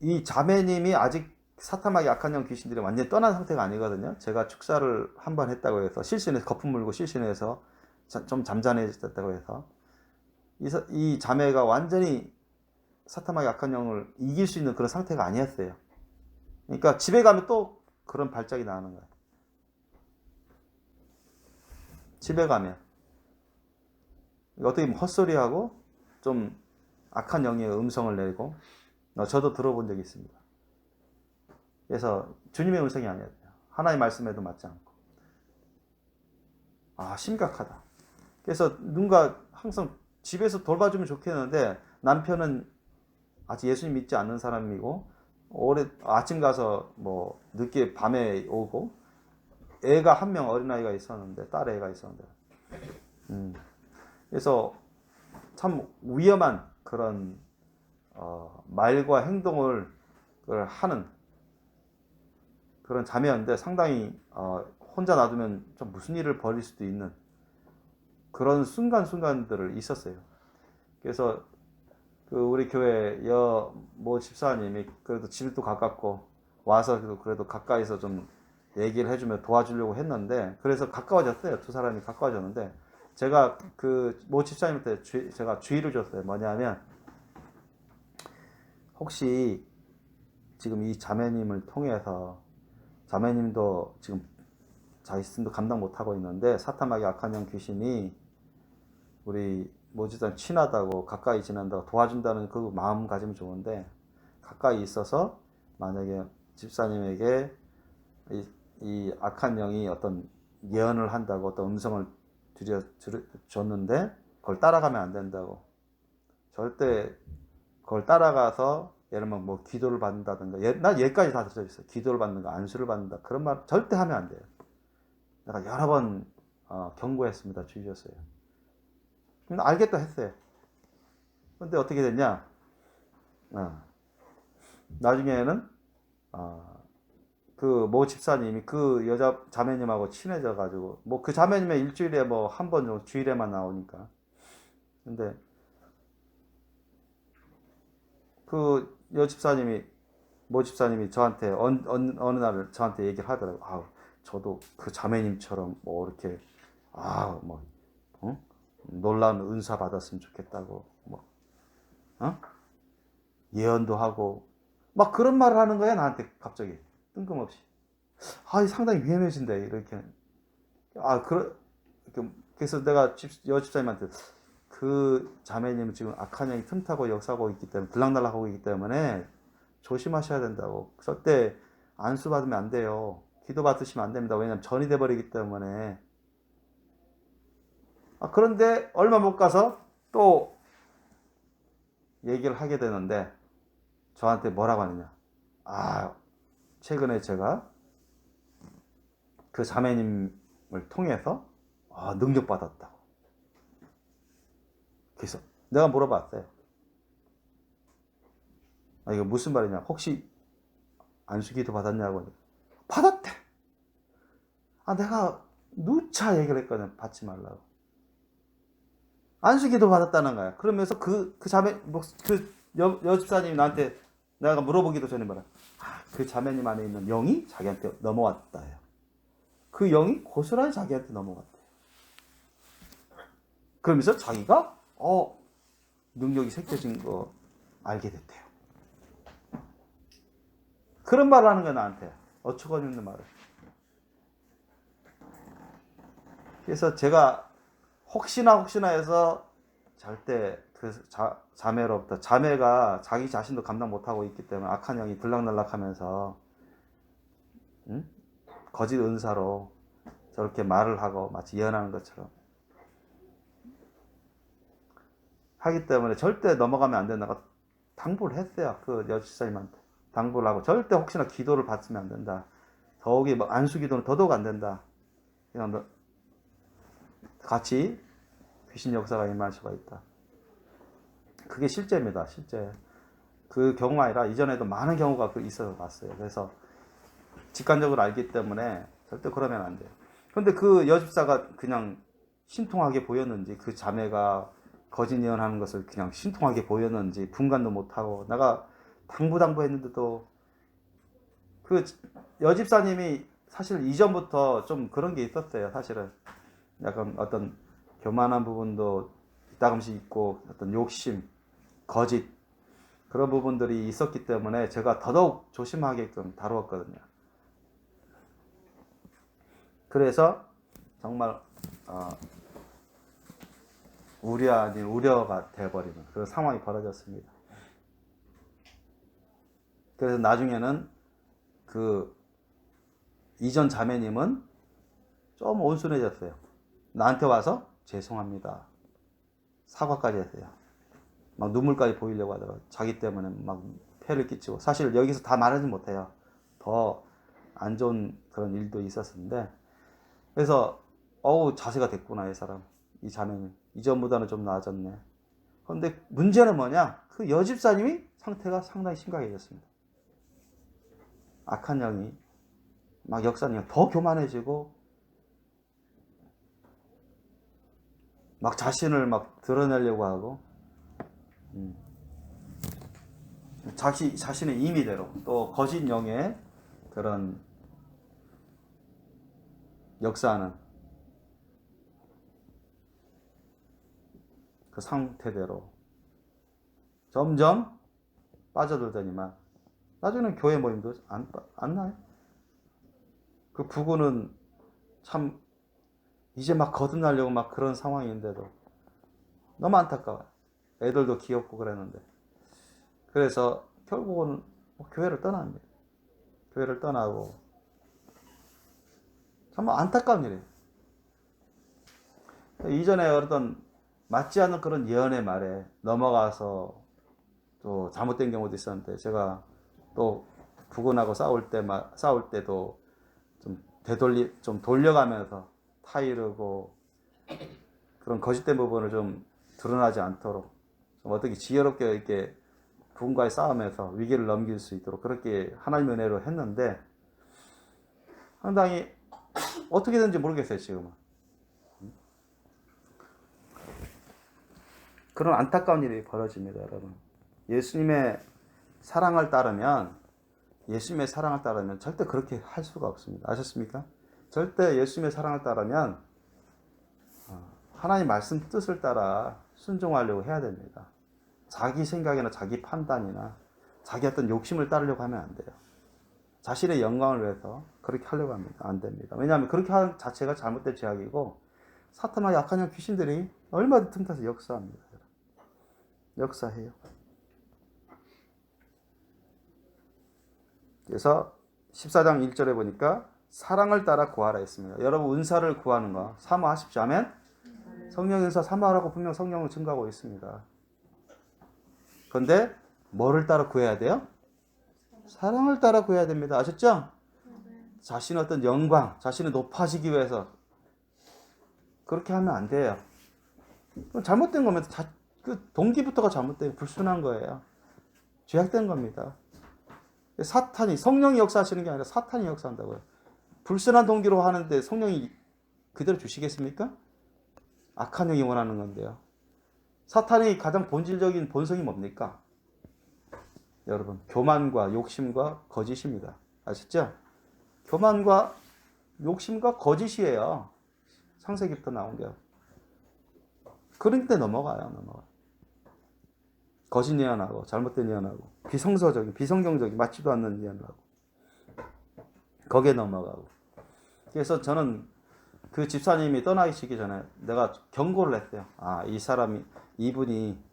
이 자매님이 아직 사탄마귀 악한 영 귀신들이 완전히 떠난 상태가 아니거든요. 제가 축사를 한 번 했다고 해서 실신해서 거품 물고 실신해서 좀 잠잠해졌다고 해서 이 자매가 완전히 사탄마귀 악한 영을 이길 수 있는 그런 상태가 아니었어요. 그러니까 집에 가면 또 그런 발작이 나는 거예요. 집에 가면 어떻게 보면 헛소리하고 좀 악한 영의 음성을 내고 저도 들어본 적이 있습니다. 그래서 주님의 음성이 아니었어요. 하나님의 말씀에도 맞지 않고 심각하다. 그래서 누군가 항상 집에서 돌봐주면 좋겠는데 남편은 아직 예수님 믿지 않는 사람이고 아침 가서 뭐 늦게 밤에 오고 애가 한 명 어린아이가 있었는데 딸 애가 있었는데 그래서 참 위험한 그런 말과 행동을 하는 그런 자매였는데 상당히 혼자 놔두면 좀 무슨 일을 벌일 수도 있는 그런 순간순간들을 있었어요. 그래서 그 우리 교회 모 집사님이 그래도 집도 가깝고 와서 그래도 가까이서 좀 얘기를 해주면 도와주려고 했는데 그래서 가까워졌어요. 두 사람이 가까워졌는데 제가 그 모 집사님한테 제가 주의를 줬어요. 뭐냐면 혹시 지금 이 자매님을 통해서 자매님도 지금 자기 스스로 감당 못하고 있는데 사탄마귀 악한 영 귀신이 우리 모 집사님 친하다고 가까이 지낸다고 도와준다는 그 마음가짐은 좋은데 가까이 있어서 만약에 집사님에게 이 악한 영이 어떤 예언을 한다고 어떤 음성을 줬는데 그걸 따라가면 안 된다고. 절대 그걸 따라가서 예를 들면 뭐 기도를 받는다든가 난 얘까지 다 들어있어요. 기도를 받는가 안수를 받는다 그런 말 절대 하면 안 돼요. 내가 여러 번 경고했습니다. 주의줬어요. 근데 알겠다 했어요. 근데 어떻게 됐냐? 나중에는 그 모 집사님이 그 여자 자매님하고 친해져 가지고 뭐 그 자매님의 일주일에 뭐 한 번 정도 주일에만 나오니까. 근데 그 여 집사님이 모 집사님이 저한테 어느 날 저한테 얘기를 하더라고. 저도 그 자매님처럼 뭐 이렇게 뭐 놀라운 은사 받았으면 좋겠다고 뭐 예언도 하고 막 그런 말을 하는 거야 나한테 갑자기 뜬금없이. 상당히 위험해진다 이렇게. 그래서 내가 여 집사님한테 그 자매님은 지금 악한 영이 틈타고 역사하고 있기 때문에 들락날락하고 있기 때문에 조심하셔야 된다고. 절대 안수 받으면 안 돼요. 기도 받으시면 안 됩니다. 왜냐하면 전이 돼버리기 때문에. 그런데 얼마 못 가서 또 얘기를 하게 되는데 저한테 뭐라고 하느냐. 최근에 제가 그 자매님을 통해서 능력받았다고. 그래서 내가 물어봤어요. 이거 무슨 말이냐. 혹시 안수기도 받았냐고. 받았대. 내가 누차 얘기를 했거든. 받지 말라고. 안수기도 받았다는 거야. 그러면서 그 자매, 여 집사님이 나한테 내가 물어보기도 전에 말이야. 그 자매님 안에 있는 영이 자기한테 넘어왔다요. 그 영이 고스란히 자기한테 넘어갔대. 그러면서 자기가 능력이 새겨진 거 알게 됐대요. 그런 말을 하는 거야 나한테. 어처구니없는 말을. 그래서 제가 혹시나 해서 절대 그 자매로부터, 자매가 자기 자신도 감당 못하고 있기 때문에 악한 영이 들락날락하면서 거짓 은사로 저렇게 말을 하고 마치 예언하는 것처럼 하기 때문에 절대 넘어가면 안 된다고 당부를 했어요. 그 여집사님한테 당부를 하고, 절대 혹시나 기도를 받으면 안 된다. 더욱이 안수 기도는 더더욱 안 된다. 그냥 같이 귀신 역사가 임할 수가 있다. 그게 실제입니다. 실제. 그 경우가 아니라 이전에도 많은 경우가 있어 봤어요. 그래서 직관적으로 알기 때문에 절대 그러면 안 돼요. 그런데 그 여집사가 그냥 신통하게 보였는지, 그 자매가 거짓 예언하는 것을 그냥 신통하게 보였는지 분간도 못하고, 내가 당부했는데도 그 여집사님이 사실 이전부터 좀 그런 게 있었어요. 사실은 약간 어떤 교만한 부분도 이따금씩 있고, 어떤 욕심, 거짓, 그런 부분들이 있었기 때문에 제가 더더욱 조심하게끔 다루었거든요. 그래서 정말 우려 아닌 우려가 되어버리는 그런 상황이 벌어졌습니다. 그래서 나중에는 그 이전 자매님은 좀 온순해졌어요. 나한테 와서 죄송합니다. 사과까지 했어요. 막 눈물까지 보이려고 하더라고요. 자기 때문에 막 폐를 끼치고. 사실 여기서 다 말하지 못해요. 더 안 좋은 그런 일도 있었는데. 그래서 자세가 됐구나 이 사람, 이 자매님. 이전보다는 좀 나아졌네. 그런데 문제는 뭐냐? 그 여집사님이 상태가 상당히 심각해졌습니다. 악한 영이 막 역사님 더 교만해지고, 막 자신을 막 드러내려고 하고, 자신의 임의대로, 또 거짓 영의 그런 역사하는 그 상태대로 점점 빠져들더니만 나중에는 교회 모임도 안 나요. 그 부부는 참 이제 막 거듭나려고 막 그런 상황인데도 너무 안타까워요. 애들도 귀엽고 그랬는데. 그래서 결국은 교회를 떠납니다. 교회를 떠나고, 정말 안타까운 일이에요. 이전에 어떤 맞지 않는 그런 예언의 말에 넘어가서 또 잘못된 경우도 있었는데, 제가 또 부군하고 싸울 때도 좀 돌려가면서 타이르고, 그런 거짓된 부분을 좀 드러나지 않도록 좀 어떻게 지혜롭게 이렇게 그분과의 싸움에서 위기를 넘길 수 있도록 그렇게 하나님의 은혜로 했는데 상당히 어떻게 되는지 모르겠어요, 지금은. 그런 안타까운 일이 벌어집니다, 여러분. 예수님의 사랑을 따르면 절대 그렇게 할 수가 없습니다. 아셨습니까? 절대 예수님의 사랑을 따르면 하나님 말씀 뜻을 따라 순종하려고 해야 됩니다. 자기 생각이나 자기 판단이나 자기 어떤 욕심을 따르려고 하면 안 돼요. 자신의 영광을 위해서 그렇게 하려고 합니다. 안 됩니다. 왜냐하면 그렇게 하는 자체가 잘못된 죄악이고 사탄과 약한 영 귀신들이 얼마든지 틈타서 역사합니다. 역사해요. 그래서 14장 1절에 보니까 사랑을 따라 구하라 했습니다. 여러분 은사를 구하는 거 사모하십시오. 아멘? 성령 은사 사모하라고 분명 성령을 증거하고 있습니다. 그런데 뭐를 따라 구해야 돼요? 사랑을 따라 구해야 됩니다. 아셨죠? 자신의 어떤 영광, 자신이 높아지기 위해서 그렇게 하면 안 돼요. 잘못된 겁니다. 그 동기부터가 잘못된 불순한 거예요. 죄악된 겁니다. 사탄이 성령이 역사하시는 게 아니라 사탄이 역사한다고요. 불순한 동기로 하는데 성령이 그대로 주시겠습니까? 악한 영이 원하는 건데요. 사탄이 가장 본질적인 본성이 뭡니까? 여러분, 교만과 욕심과 거짓입니다. 아셨죠? 교만과 욕심과 거짓이에요. 창세기부터 나온 게요. 그런 데 넘어가요. 거짓 예언하고 잘못된 예언하고 비성서적인 비성경적인 맞지도 않는 예언을 하고 거기에 넘어가고. 그래서 저는 그 집사님이 떠나시기 전에 내가 경고를 했대요. 이분이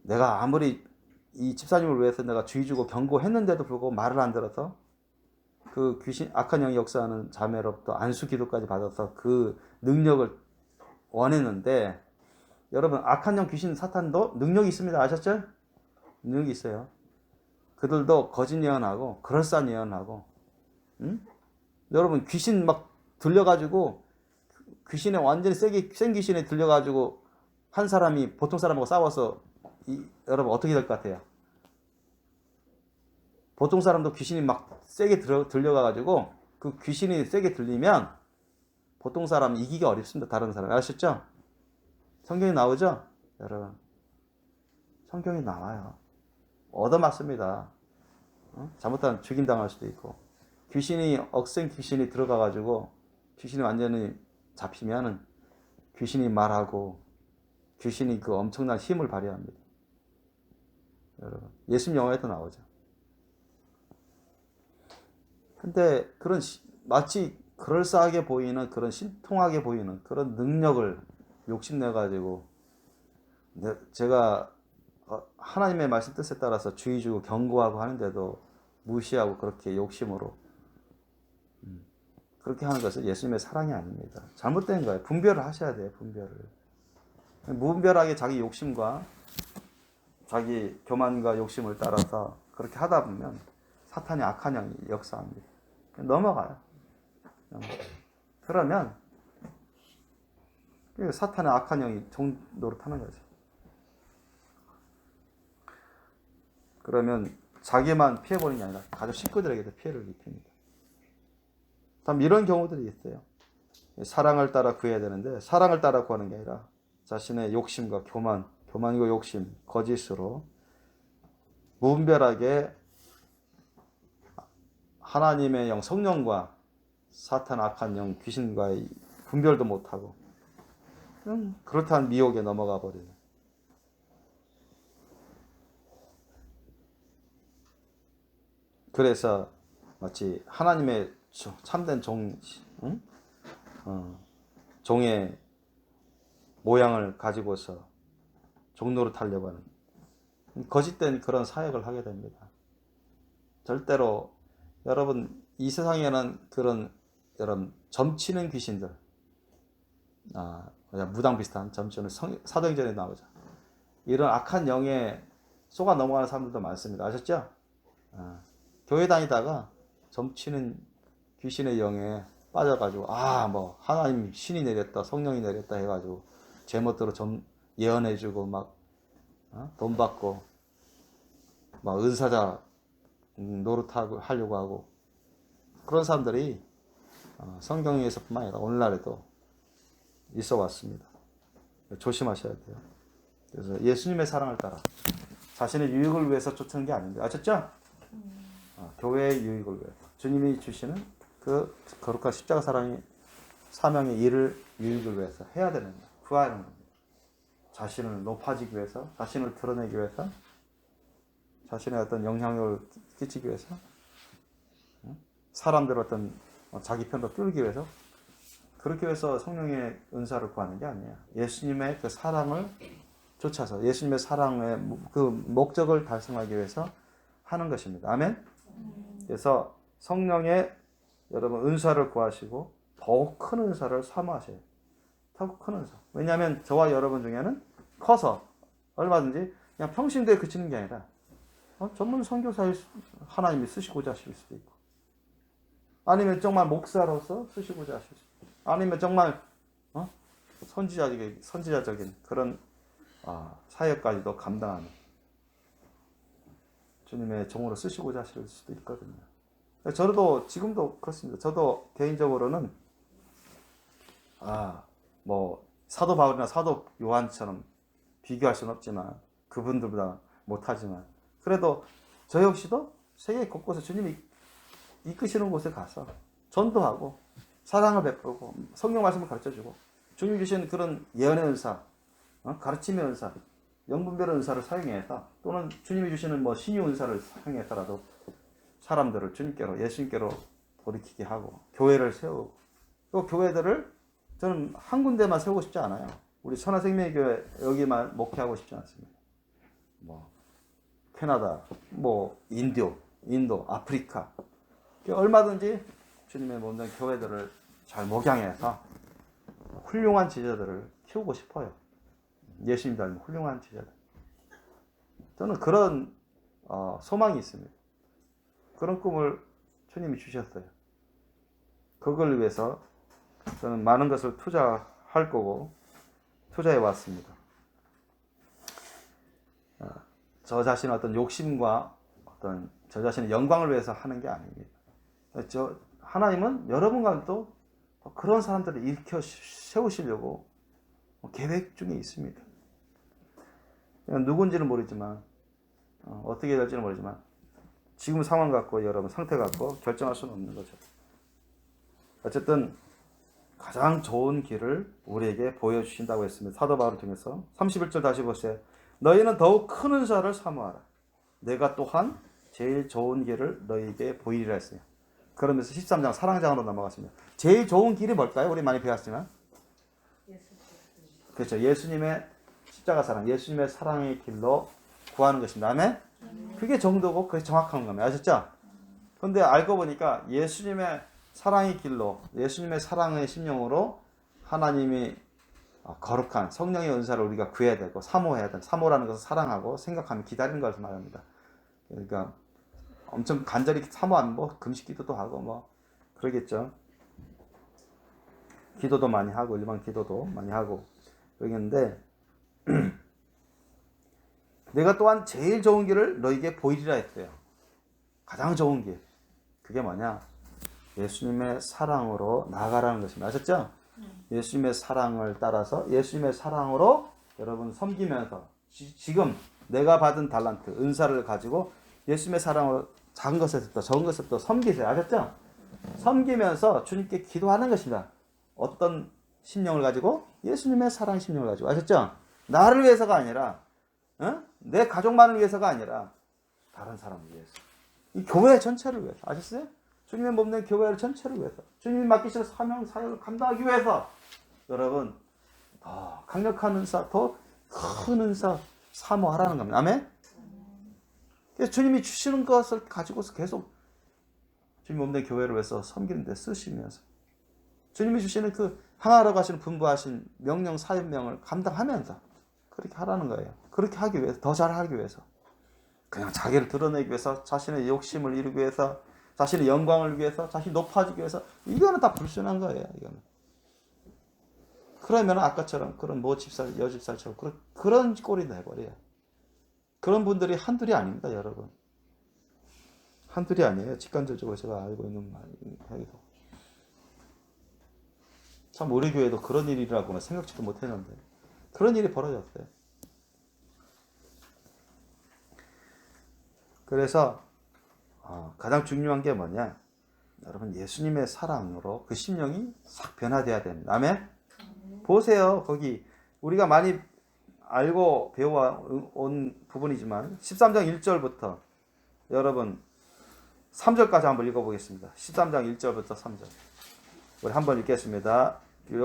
내가 아무리 이 집사님을 위해서 내가 주의 주고 경고했는데도 불구하고 말을 안 들어서 그 귀신 악한 영이 역사하는 자매로부터 안수 기도까지 받아서 그 능력을 원했는데, 여러분 악한 영 귀신 사탄도 능력이 있습니다. 아셨죠? 능력이 있어요. 그들도 거짓 예언하고 그럴싸한 예언하고, 여러분 귀신 막 들려가지고 귀신에 완전히 센 귀신에 들려가지고 한 사람이 보통 사람하고 싸워서 여러분 어떻게 될 것 같아요? 보통 사람도 귀신이 막 세게 들려가가지고 그 귀신이 세게 들리면 보통 사람 이기기가 어렵습니다. 다른 사람. 아셨죠? 성경에 나오죠? 여러분. 성경에 나와요. 얻어맞습니다. 잘못하면 죽임당할 수도 있고. 억센 귀신이 들어가가지고 귀신이 완전히 잡히면은 귀신이 말하고 귀신이 그 엄청난 힘을 발휘합니다. 여러분. 예수님 영화에도 나오죠. 근데 그런 마치 그럴싸하게 보이는 그런 신통하게 보이는 그런 능력을 욕심내가지고 제가 하나님의 말씀 뜻에 따라서 주의 주고 경고하고 하는데도 무시하고 그렇게 욕심으로 그렇게 하는 것은 예수님의 사랑이 아닙니다. 잘못된 거예요. 분별을 하셔야 돼요. 분별을. 무분별하게 자기 욕심과 자기 교만과 욕심을 따라서 그렇게 하다 보면 사탄이 악한 영이 역사합니다. 넘어가요. 그러면 사탄의 악한 영이 종 노릇하는 거죠. 그러면 자기만 피해보는 게 아니라 가족 식구들에게도 피해를 입힙니다. 참 이런 경우들이 있어요. 사랑을 따라 구해야 되는데 사랑을 따라 구하는 게 아니라 자신의 욕심과 교만이고 욕심, 거짓으로 무분별하게 하나님의 영, 성령과 사탄 악한 영, 귀신과의 분별도 못하고 그렇다는 미혹에 넘어가 버리는. 그래서 마치 하나님의 참된 종의 모양을 가지고서 종노릇 하려고 하는 거짓된 그런 사역을 하게 됩니다. 절대로 여러분 이 세상에는 그런 여러분 점치는 귀신들, 무당 비슷한 점치는 사도행전에 나오죠. 이런 악한 영에 속아 넘어가는 사람들도 많습니다. 아셨죠? 교회 다니다가 점치는 귀신의 영에 빠져가지고 하나님 신이 내렸다, 성령이 내렸다 해가지고 제멋대로 좀 예언해주고 막 돈 받고 막 은사자 노릇하고 하려고 하고 그런 사람들이 성경에서뿐만 아니라 오늘날에도 있어 왔습니다. 조심하셔야 돼요. 그래서 예수님의 사랑을 따라 자신의 유익을 위해서 쫓는 게 아닙니다. 아셨죠? 교회의 유익을 위해서 주님이 주시는 그 거룩한 십자가 사명의 일을 유익을 위해서 해야 되는 거예요. 구하는 겁니다. 자신을 높아지기 위해서, 자신을 드러내기 위해서, 자신의 어떤 영향력을 끼치기 위해서, 사람들 어떤 자기 편도 끌기 위해서 그렇게 해서 성령의 은사를 구하는 게 아니에요. 예수님의 그 사랑을 쫓아서 예수님의 사랑의 그 목적을 달성하기 위해서 하는 것입니다. 아멘. 그래서 성령의 여러분 은사를 구하시고 더욱 큰 은사를 사모하셔요. 더욱 큰 은사. 왜냐하면 저와 여러분 중에는 커서 얼마든지 그냥 평신도에 그치는 게 아니라 전문 선교사의 하나님이 쓰시고자 하실 수도 있고, 아니면 정말 목사로서 쓰시고자 하실 수도 있고, 아니면 정말 선지자적인 그런 사역까지도 감당하는 주님의 종으로 쓰시고자 하실 수도 있거든요. 저도 지금도 그렇습니다. 저도 개인적으로는 뭐 사도 바울이나 사도 요한처럼 비교할 수는 없지만 그분들보다 못하지만 그래도 저 역시도 세계 곳곳에 주님이 이끄시는 곳에 가서 전도하고 사랑을 베풀고 성경 말씀을 가르쳐주고 주님 주신 그런 예언의 은사, 가르침의 은사, 영분별의 은사를 사용해서 또는 주님이 주시는 뭐 신유 은사를 사용해서라도 사람들을 주님께로 예수님께로 돌이키게 하고 교회를 세우고, 또 교회들을 저는 한 군데만 세우고 싶지 않아요. 우리 천하생명교회 여기만 목회하고 싶지 않습니다. 뭐 캐나다, 뭐 인도, 아프리카 얼마든지 주님의 모든 교회들을 잘 목양해서 훌륭한 지도자들을 키우고 싶어요. 예수님 닮은 훌륭한 지도자들. 저는 그런 소망이 있습니다. 그런 꿈을 주님이 주셨어요. 그걸 위해서 저는 많은 것을 투자할 거고 투자해 왔습니다. 저 자신의 어떤 욕심과 어떤 저 자신의 영광을 위해서 하는 게 아닙니다. 하나님은 여러분과도 그런 사람들을 일으켜 세우시려고 계획 중에 있습니다. 누군지는 모르지만 어떻게 될지는 모르지만 지금 상황 갖고 여러분 상태 갖고 결정할 수는 없는 거죠. 어쨌든 가장 좋은 길을 우리에게 보여주신다고 했습니다. 사도 바울을 통해서 31절 다시 보세요. 너희는 더욱 큰 은사를 사모하라. 내가 또한 제일 좋은 길을 너희에게 보이리라 했어요. 그러면서 13장 사랑장으로 넘어갔습니다. 제일 좋은 길이 뭘까요? 우리 많이 배웠지만 그렇죠. 예수님의 십자가 사랑, 예수님의 사랑의 길로 구하는 것입니다. 아멘? 그게 정도고 그게 정확한 겁니다. 아셨죠? 근데 알고 보니까 예수님의 사랑의 길로, 예수님의 사랑의 심령으로 하나님이 거룩한 성령의 은사를 우리가 구해야 되고 사모해야 된다. 사모라는 것은 사랑하고 생각하며 기다리는 것을 말합니다. 그러니까 엄청 간절히 사모하면 뭐 금식 기도도 하고 뭐 그러겠죠. 기도도 많이 하고 일반 기도도 많이 하고 그러겠는데 내가 또한 제일 좋은 길을 너에게 보이리라 했어요. 가장 좋은 길. 그게 뭐냐? 예수님의 사랑으로 나아가라는 것입니다. 아셨죠? 예수님의 사랑을 따라서 예수님의 사랑으로 여러분 섬기면서 지금 내가 받은 달란트, 은사를 가지고 예수님의 사랑으로 작은 것에서부터 적은 것에서부터 섬기세요. 아셨죠? 섬기면서 주님께 기도하는 것입니다. 어떤 심령을 가지고? 예수님의 사랑 심령을 가지고. 아셨죠? 나를 위해서가 아니라 내 가족만을 위해서가 아니라 다른 사람을 위해서. 이 교회 전체를 위해서. 아셨어요? 주님의 몸된 교회를 전체를 위해서. 주님이 맡기신 사명, 사역을 감당하기 위해서 여러분 더 강력한 은사, 더 큰 은사 사모하라는 겁니다. 아멘? 그래서 주님이 주시는 것을 가지고서 계속 주님 몸된 교회를 위해서 섬기는 데 쓰시면서 주님이 주시는 그 항하라고 하시는 분부하신 명령, 사명을 감당하면서 그렇게 하라는 거예요. 그렇게 하기 위해서, 더 잘하기 위해서. 그냥 자기를 드러내기 위해서, 자신의 욕심을 이루기 위해서, 자신의 영광을 위해서, 자신이 높아지기 위해서, 이거는 다 불순한 거예요. 이거는. 그러면 아까처럼 그런 모집살, 여집살처럼 그런 꼴이 돼버려요. 그런 분들이 한둘이 아닙니다, 여러분. 한둘이 아니에요. 직간접적으로 제가 알고 있는 말이기도. 참 우리 교회도 그런 일이라고는 생각지도 못했는데 그런 일이 벌어졌어요. 그래서 가장 중요한 게 뭐냐? 여러분 예수님의 사랑으로 그 심령이 싹 변화돼야 됩니다. 아멘? 보세요. 거기 우리가 많이 알고 배워온 부분이지만 13장 1절부터 여러분 3절까지 한번 읽어보겠습니다. 13장 1절부터 3절. 우리 한번 읽겠습니다.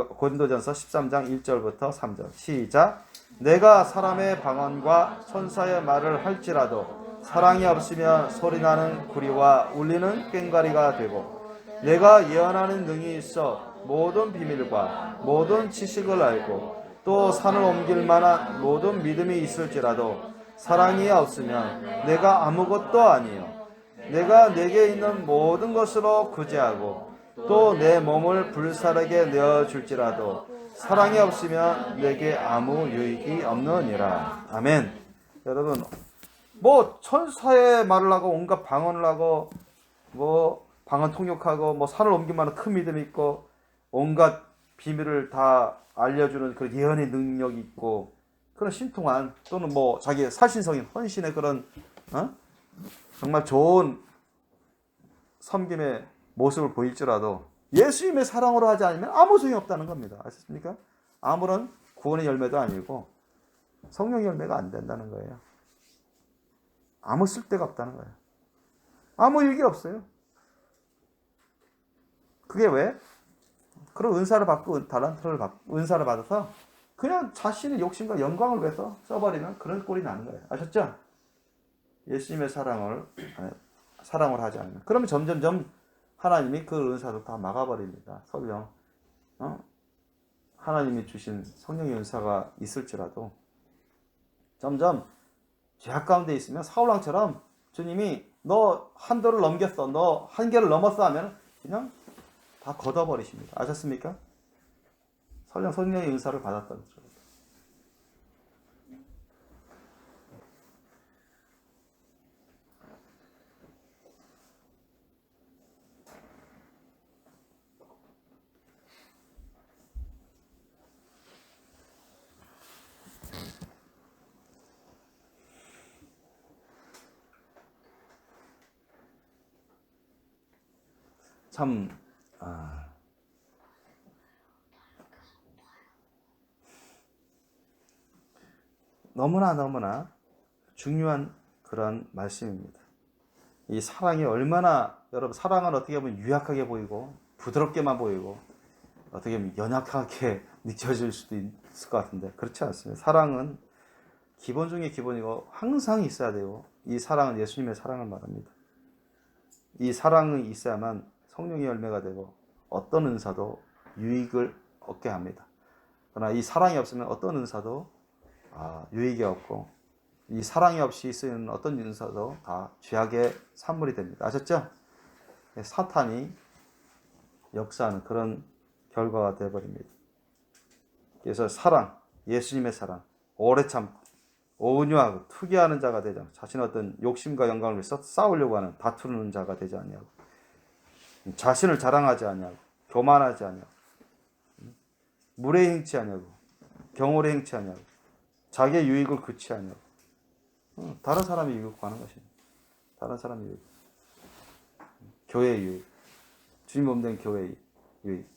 고린도전서 13장 1절부터 3절. 시작. 내가 사람의 방언과 천사의 말을 할지라도 사랑이 없으면 소리나는 구리와 울리는 꽹과리가 되고 내가 예언하는 능이 있어 모든 비밀과 모든 지식을 알고 또 산을 옮길 만한 모든 믿음이 있을지라도 사랑이 없으면 내가 아무것도 아니요 내가 내게 있는 모든 것으로 구제하고 또 내 몸을 불사르게 내어줄지라도 사랑이 없으면 내게 아무 유익이 없느니라. 아멘. 여러분 뭐 천사의 말을 하고 온갖 방언을 하고 뭐 방언 통역하고 뭐 산을 옮길 만한 큰 믿음이 있고 온갖 비밀을 다 알려주는 그런 예언의 능력이 있고 그런 신통한 또는 뭐 자기의 사신성인 헌신의 그런 정말 좋은 섬김의 모습을 보일지라도 예수님의 사랑으로 하지 않으면 아무 소용이 없다는 겁니다. 아셨습니까? 아무런 구원의 열매도 아니고 성령의 열매가 안 된다는 거예요. 아무 쓸데가 없다는 거예요. 아무 일이 없어요. 그게 왜? 그런 은사를 받고 달란트를 받고 은사를 받아서 그냥 자신의 욕심과 영광을 위해서 써버리면 그런 꼴이 나는 거예요. 아셨죠? 예수님의 사랑을 하지 않으면 그러면 점점점 하나님이 그 은사도 다 막아버립니다. 설령 하나님이 주신 성령의 은사가 있을지라도 점점 죄악 가운데 있으면 사울왕처럼 주님이 너 한도를 넘겼어, 너 한계를 넘었어 하면 그냥 다 걷어버리십니다. 아셨습니까? 설령 성령의 은사를 받았다는 거죠. 참 너무나 중요한 그런 말씀입니다. 이 사랑이 얼마나 여러분 사랑은 어떻게 보면 유약하게 보이고 부드럽게만 보이고 어떻게 보면 연약하게 느껴질 수도 있을 것 같은데 그렇지 않습니다. 사랑은 기본 중에 기본이고 항상 있어야 되고 이 사랑은 예수님의 사랑을 말합니다. 이 사랑이 있어야만 성령의 열매가 되고 어떤 은사도 유익을 얻게 합니다. 그러나 이 사랑이 없으면 어떤 은사도 유익이 없고 이 사랑이 없이 쓰이는 어떤 은사도 다 죄악의 산물이 됩니다. 아셨죠? 사탄이 역사하는 그런 결과가 되어버립니다. 그래서 사랑, 예수님의 사랑, 오래 참고 온유하고 투기하는 자가 되지 않고 자신의 어떤 욕심과 영광을 위해서 싸우려고 하는 다투는 자가 되지 아니하고 자신을 자랑하지 아니하고 교만하지 아니하고 무례행치 아니하고 경홀히 행치 아니하고 자기의 유익을 그치 아니하고 다른 사람의 유익을 구하는 것입니다. 다른 사람의 유익, 교회의 유익, 주님 몸된 교회의 유익,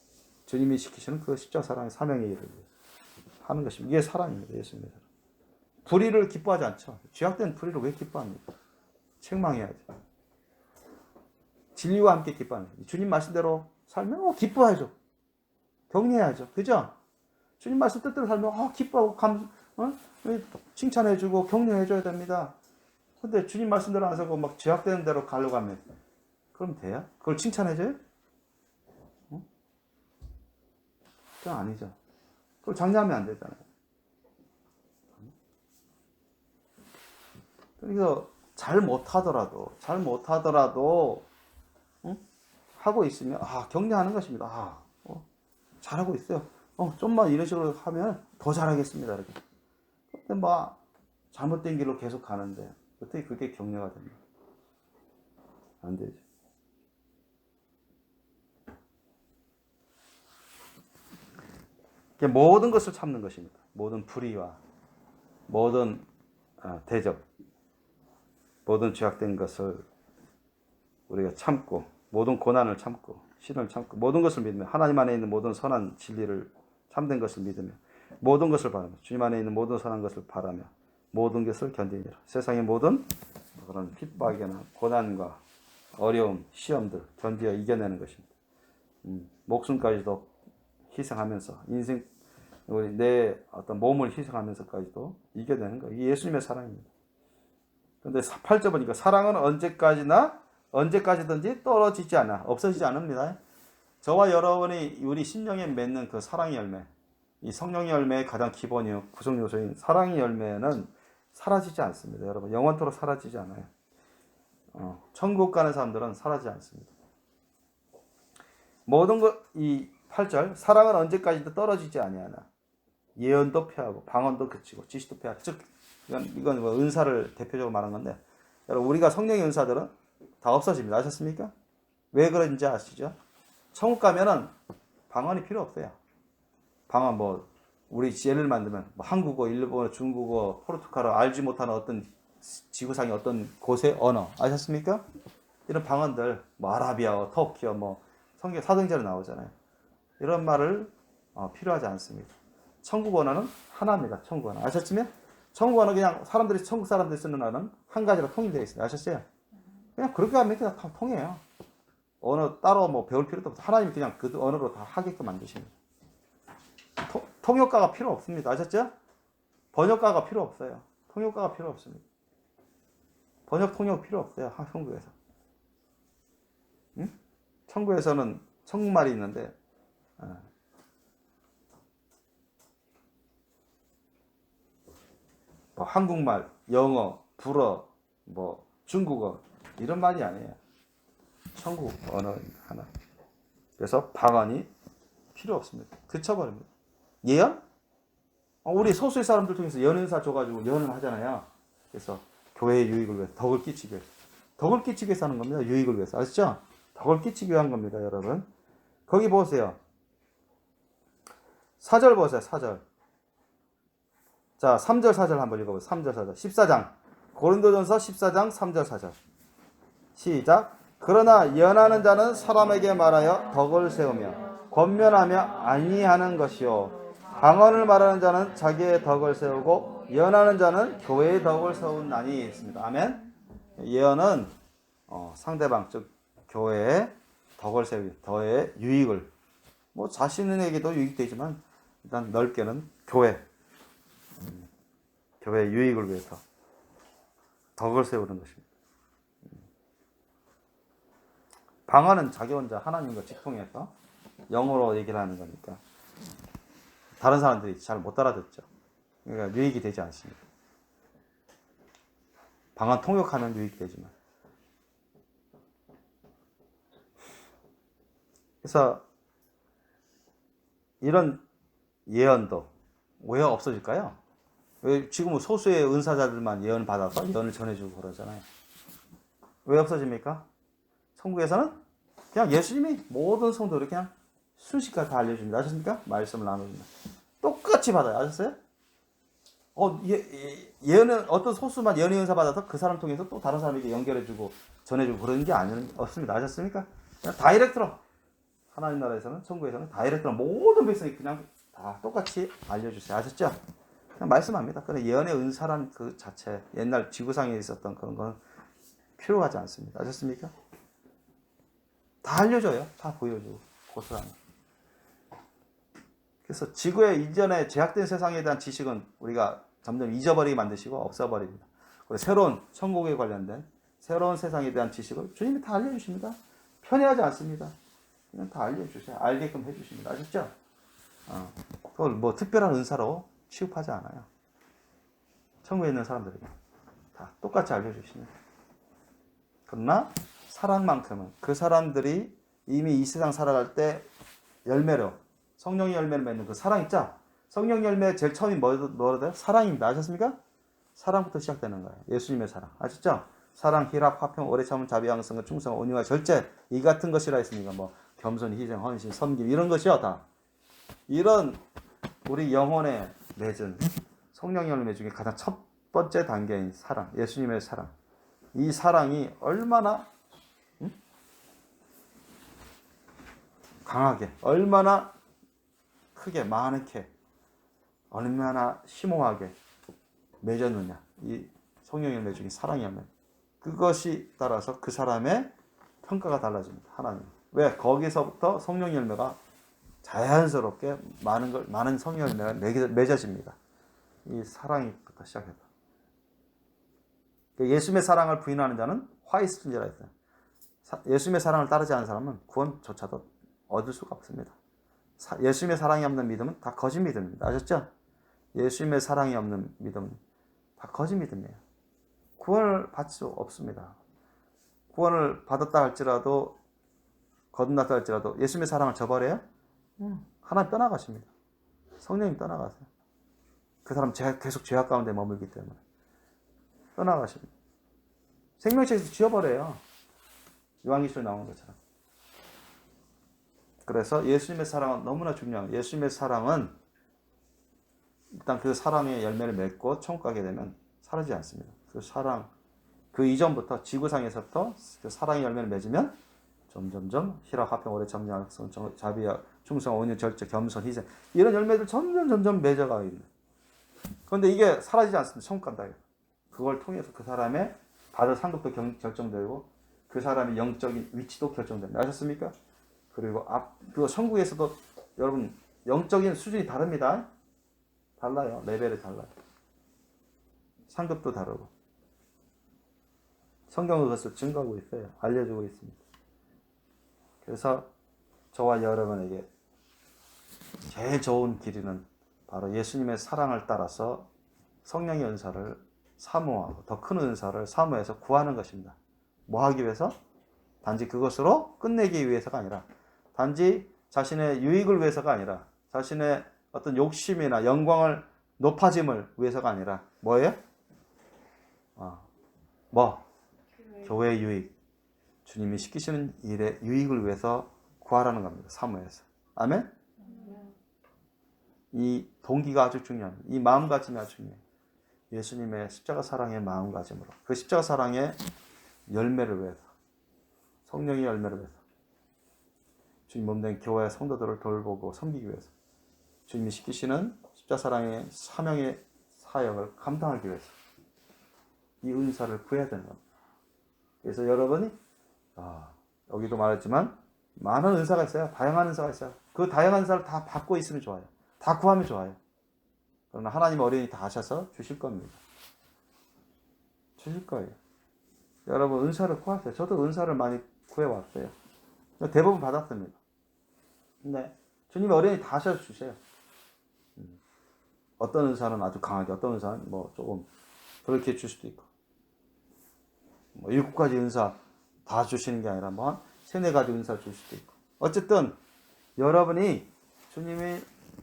주님이 시키시는 그 십자가 사랑의 사명의 일을 하는 것입니다. 이게 사랑입니다. 예수님의 사랑. 불의를 기뻐하지 않죠. 죄악된 불의를 왜 기뻐합니까? 책망해야지. 진리와 함께 기뻐하는 거예요. 주님 말씀대로 살면 기뻐하죠. 격려해야죠. 그죠? 주님 말씀 뜻대로 살면 기뻐하고 칭찬해주고 격려해줘야 됩니다. 근데 주님 말씀대로 안 살고 막 죄악되는 대로 가려고 하면 그럼 돼요? 그걸 칭찬해줘요? 그건 아니죠. 그걸 장려하면 안 되잖아요. 그래서 잘 못하더라도 하고 있으면 격려하는 것입니다. 잘하고 있어요. 좀만 이런 식으로 하면 더 잘하겠습니다. 이렇게. 근데 잘못된 길로 계속 가는데 어떻게 그게 격려가 됩니까? 안 되죠. 모든 것을 참는 것입니다. 모든 불의와 모든 대적, 모든 죄악된 것을 우리가 참고, 모든 고난을 참고, 시련을 참고, 모든 것을 믿으며 하나님 안에 있는 모든 선한 진리를 참된 것을 믿으며 모든 것을 바라며 주님 안에 있는 모든 선한 것을 바라며 모든 것을 견디니라. 세상의 모든 그런 핍박이나 고난과 어려움, 시험들 견디어 이겨내는 것입니다. 목숨까지도 희생하면서 인생 내 어떤 몸을 희생하면서까지도 이겨내는 거. 이게 예수님의 사랑입니다. 그런데 8절 보니까 사랑은 언제까지든지 떨어지지 않아 없어지지 않습니다. 저와 여러분이 우리 심령에 맺는 그 사랑의 열매, 이 성령의 열매의 가장 기본이요 구성 요소인 사랑의 열매는 사라지지 않습니다. 여러분 영원토록 사라지지 않아요. 천국 가는 사람들은 사라지지 않습니다. 모든 이 8절 사랑은 언제까지도 떨어지지 아니하나 예언도 패하고 방언도 그치고 지식도 패하고 즉 이건 뭐 은사를 대표적으로 말한 건데 여러분 우리가 성령의 은사들은 다 없어집니다. 아셨습니까? 왜 그런지 아시죠? 천국 가면은 방언이 필요 없어요. 방언 뭐 우리 예를 만들면 뭐 한국어, 일본어, 중국어, 포르투갈어 알지 못하는 어떤 지구상의 어떤 곳의 언어 아셨습니까? 이런 방언들 뭐 아라비아어, 터키어 뭐 성경 사도행전에 나오잖아요. 이런 말을 필요하지 않습니다. 천국 언어는 하나입니다. 천국 언어 아셨지만 천국 언어 그냥 사람들이 천국 사람들이 쓰는 언어는 한 가지로 통일되어 있습니다. 아셨어요? 그냥 그렇게 하면 그냥 다 통해요. 언어 따로 뭐 배울 필요도 없어. 하나님이 그냥 그 언어로 다 하게끔 만드십니다. 통역가가 필요 없습니다. 아셨죠? 번역가가 필요 없어요. 통역가가 필요 없습니다. 통역 필요 없어요. 천국에서. 응? 천국에서는 천국말이 있는데 뭐 한국말, 영어, 불어, 뭐 중국어 이런 말이 아니에요. 천국 언어 하나. 그래서 방언이 필요 없습니다. 그쳐버립니다. 예언? 우리 소수의 사람들 통해서 연은사 줘가지고 예언을 하잖아요. 그래서 교회의 유익을 위해서 덕을 끼치기 위해서 하는 겁니다. 유익을 위해서 아시죠? 덕을 끼치기 위한 겁니다. 여러분 거기 보세요. 4절 보세요. 4절. 자 3절 4절 한번 읽어보세요. 3절 4절 14장 고린도전서 14장 3절 4절 시작. 그러나 연하는 자는 사람에게 말하여 덕을 세우며 권면하며 안위하는 것이요 방언을 말하는 자는 자기의 덕을 세우고 예언하는 자는 교회의 덕을 세운다니 있습니다. 아멘. 예언은 상대방 즉 교회의 덕을 세우기, 더의 유익을 뭐 자신에게도 유익되지만 일단 넓게는 교회의 유익을 위해서 덕을 세우는 것입니다. 방언은 자기 혼자 하나님과 직통해서 영어로 얘기를 하는 거니까 다른 사람들이 잘 못 알아듣죠. 그러니까 유익이 되지 않습니다. 방언 통역하면 유익이 되지만. 그래서 이런 예언도 왜 없어질까요? 왜 지금은 소수의 은사자들만 예언을 받아서 예언을 전해주고 그러잖아요. 왜 없어집니까? 천국에서는 그냥 예수님이 모든 성도를 그냥 순식간에 다 알려줍니다. 아셨습니까? 말씀을 나눠줍니다. 똑같이 받아요. 아셨어요? 예언은 어떤 소수만 예언의 은사 받아서 그 사람 통해서 또 다른 사람에게 연결해주고 전해주고 그런 게 없습니다. 아셨습니까? 그냥 다이렉트로 하나님 나라에서는 천국에서는 다이렉트로 모든 백성이 그냥 다 똑같이 알려주세요. 아셨죠? 그냥 말씀합니다. 그런데 예언의 은사란 그 자체 옛날 지구상에 있었던 그런 건 필요하지 않습니다. 아셨습니까? 다 알려줘요. 다 보여주고 고스란히. 그래서 지구의 이전에 제약된 세상에 대한 지식은 우리가 점점 잊어버리게 만드시고 없어버립니다. 그리고 새로운 천국에 관련된 새로운 세상에 대한 지식을 주님이 다 알려주십니다. 편애하지 않습니다. 그냥 다 알려주세요. 알게끔 해주십니다. 아셨죠? 그걸 뭐 특별한 은사로 취급하지 않아요. 천국에 있는 사람들에게 다 똑같이 알려주십니다. 그러나 사랑만큼은 그 사람들이 이미 이 세상 살아갈 때 열매로 성령의 열매를 맺는 그 사랑 있죠? 성령 열매 제일 처음이 뭐라 돼요? 사랑입니다. 아셨습니까? 사랑부터 시작되는 거예요. 예수님의 사랑. 아시죠? 사랑, 희락, 화평, 오래 참음, 자비, 양성, 충성, 온유와 절제 이 같은 것이라 했으니까 뭐 겸손, 희생, 헌신, 섬김 이런 것이요 다. 이런 우리 영혼에 맺은 성령 열매 중에 가장 첫 번째 단계인 사랑, 예수님의 사랑. 이 사랑이 얼마나 강하게, 얼마나 크게, 많게, 얼마나 심오하게 맺었느냐. 이 성령 열매 중에 사랑의 열매. 그것이 따라서 그 사람의 평가가 달라집니다. 하나님. 왜? 거기서부터 성령 열매가 자연스럽게 많은 성령 열매가 맺어집니다. 이 사랑이부터 시작해서. 예수님의 사랑을 부인하는 자는 화이스트인지라 했어요. 예수님의 사랑을 따르지 않는 사람은 구원조차도 얻을 수가 없습니다. 예수님의 사랑이 없는 믿음은 다 거짓 믿음입니다. 아셨죠? 예수님의 사랑이 없는 믿음은 다 거짓 믿음이에요. 구원을 받을 수 없습니다. 구원을 받았다 할지라도 거듭났다 할지라도 예수님의 사랑을 저버려요? 하나님 떠나가십니다. 성령님 떠나가세요. 그 사람 계속 죄악 가운데 머물기 때문에 떠나가십니다. 생명책에서 지워버려요. 요한계시록에 나오는 것처럼. 그래서 예수님의 사랑은 너무나 중요한 거예요. 예수님의 사랑은 일단 그 사랑의 열매를 맺고 천국 가게 되면 사라지지 않습니다. 그 사랑, 그 이전부터 지구상에서부터 그 사랑의 열매를 맺으면 점점점 희락, 화평, 오래 참음, 양성, 자비, 충성, 온유, 절제, 겸손, 희생 이런 열매들 점점 맺어가고 있는. 그런데 이게 사라지지 않습니다. 천국 간다. 그걸 통해서 그 사람의 받을 상급도 결정되고 그 사람의 영적인 위치도 결정됩니다. 아셨습니까? 그리고 그 천국에서도 여러분 영적인 수준이 다릅니다. 달라요. 레벨이 달라요. 상급도 다르고. 성경은 그것을 증거하고 있어요. 알려주고 있습니다. 그래서 저와 여러분에게 제일 좋은 길이는 바로 예수님의 사랑을 따라서 성령의 은사를 사모하고 더 큰 은사를 사모해서 구하는 것입니다. 뭐 하기 위해서? 단지 그것으로 끝내기 위해서가 아니라 단지 자신의 유익을 위해서가 아니라 자신의 어떤 욕심이나 영광을 높아짐을 위해서가 아니라 뭐예요? 교회의 유익. 주님이 시키시는 일의 유익을 위해서 구하라는 겁니다. 사모해서. 아멘? 이 동기가 아주 중요합니다. 이 마음가짐이 아주 중요해요. 예수님의 십자가 사랑의 마음가짐으로 그 십자가 사랑의 열매를 위해서 성령의 열매를 위해서 주님 몸된 교회 성도들을 돌보고 섬기기 위해서 주님이 시키시는 십자가 사랑의 사명의 사역을 감당하기 위해서 이 은사를 구해야 되는 겁니다. 그래서 여러분이 여기도 말했지만 많은 은사가 있어요. 다양한 은사가 있어요. 그 다양한 은사를 다 받고 있으면 좋아요. 다 구하면 좋아요. 그러나 하나님 어린이 다 하셔서 주실 겁니다. 주실 거예요. 여러분 은사를 구하세요. 저도 은사를 많이 구해왔어요. 대부분 받았습니다. 근데 주님이 어린이 다 하셔서 주세요. 어떤 은사는 아주 강하게, 어떤 은사는 뭐 조금 그렇게 줄 수도 있고, 뭐 7가지 은사 다 주시는 게 아니라 뭐 한 3-4가지 은사 줄 수도 있고. 어쨌든 여러분이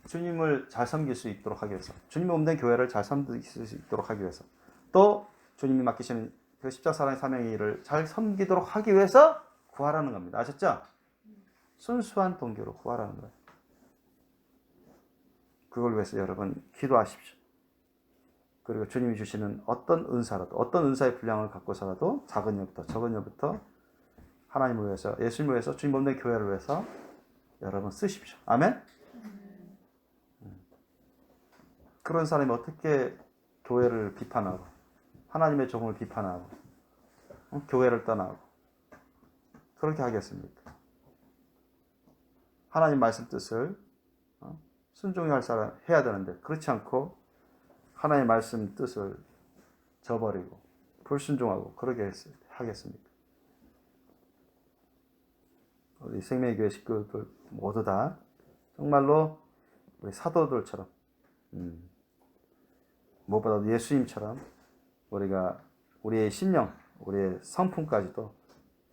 주님을 잘 섬길 수 있도록 하기 위해서, 주님의 몸된 교회를 잘 섬길 수 있도록 하기 위해서, 또 주님이 맡기시는 그 십자가 사랑의 사명의 일을 잘 섬기도록 하기 위해서 구하라는 겁니다. 아셨죠? 순수한 동기로 구하라는 거예요. 그걸 위해서 여러분 기도하십시오. 그리고 주님이 주시는 어떤 은사라도, 어떤 은사의 분량을 갖고서라도 작은 일부터 적은 일부터 하나님을 위해서, 예수님을 위해서, 주님 몸된 교회를 위해서 여러분 쓰십시오. 아멘? 그런 사람이 어떻게 교회를 비판하고 하나님의 종을 비판하고 교회를 떠나고 그렇게 하겠습니까? 하나님 말씀 뜻을 순종할 사람 해야 되는데 그렇지 않고 하나님의 말씀 뜻을 저버리고 불순종하고 그러게 하겠습니까? 우리 생명교회 식구들 모두 다 정말로 우리 사도들처럼 무엇보다도 예수님처럼 우리가 우리의 심령, 우리의 성품까지도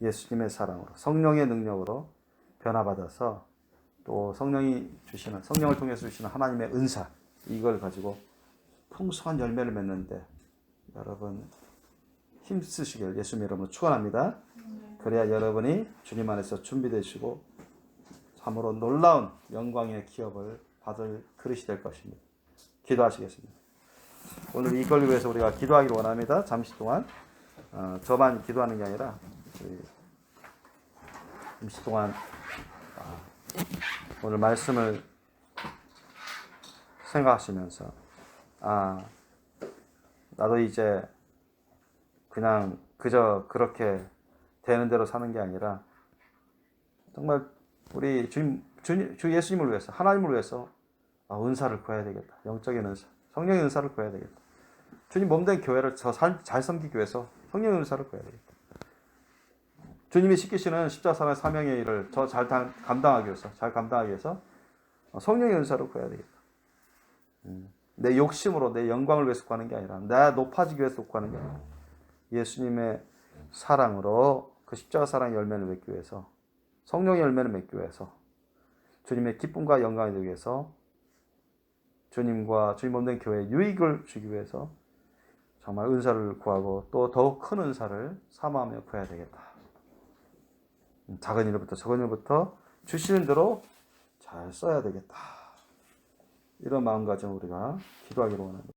예수님의 사랑으로 성령의 능력으로 변화받아서 또 성령이 주시는, 성령을 통해서 주시는 하나님의 은사, 이걸 가지고 풍성한 열매를 맺는데 여러분 힘쓰시길 예수님 이름으로 축원합니다. 그래야 여러분이 주님 안에서 준비되시고 참으로 놀라운 영광의 기업을 받을 그릇이 될 것입니다. 기도하시겠습니다. 오늘 이걸 위해서 우리가 기도하기를 원합니다. 잠시 동안 저만 기도하는 게 아니라 잠시 동안 오늘 말씀을 생각하시면서 나도 이제 그냥 그저 그렇게 되는 대로 사는 게 아니라 정말 우리 주 예수님을 위해서 하나님을 위해서 은사를 구해야 되겠다. 영적인 은사, 성령의 은사를 구해야 되겠다. 주님 몸된 교회를 잘 섬기기 위해서 성령의 은사를 구해야 되겠다. 주님이 시키시는 십자가의 사명의 일을 잘 감당하기 위해서 성령의 은사를 구해야 되겠다. 내 욕심으로 내 영광을 위해서 구하는 게 아니라 나 높아지기 위해서 구하는 게 아니라 예수님의 사랑으로 그 십자가 사랑의 열매를 맺기 위해서 성령의 열매를 맺기 위해서 주님의 기쁨과 영광이 되기 위해서 주님과 주님 몸된 교회에 유익을 주기 위해서 정말 은사를 구하고 또 더욱 큰 은사를 사모하며 구해야 되겠다. 작은 일부터 적은 일부터 주시는 대로 잘 써야 되겠다. 이런 마음가짐 우리가 기도하기로 원합니다.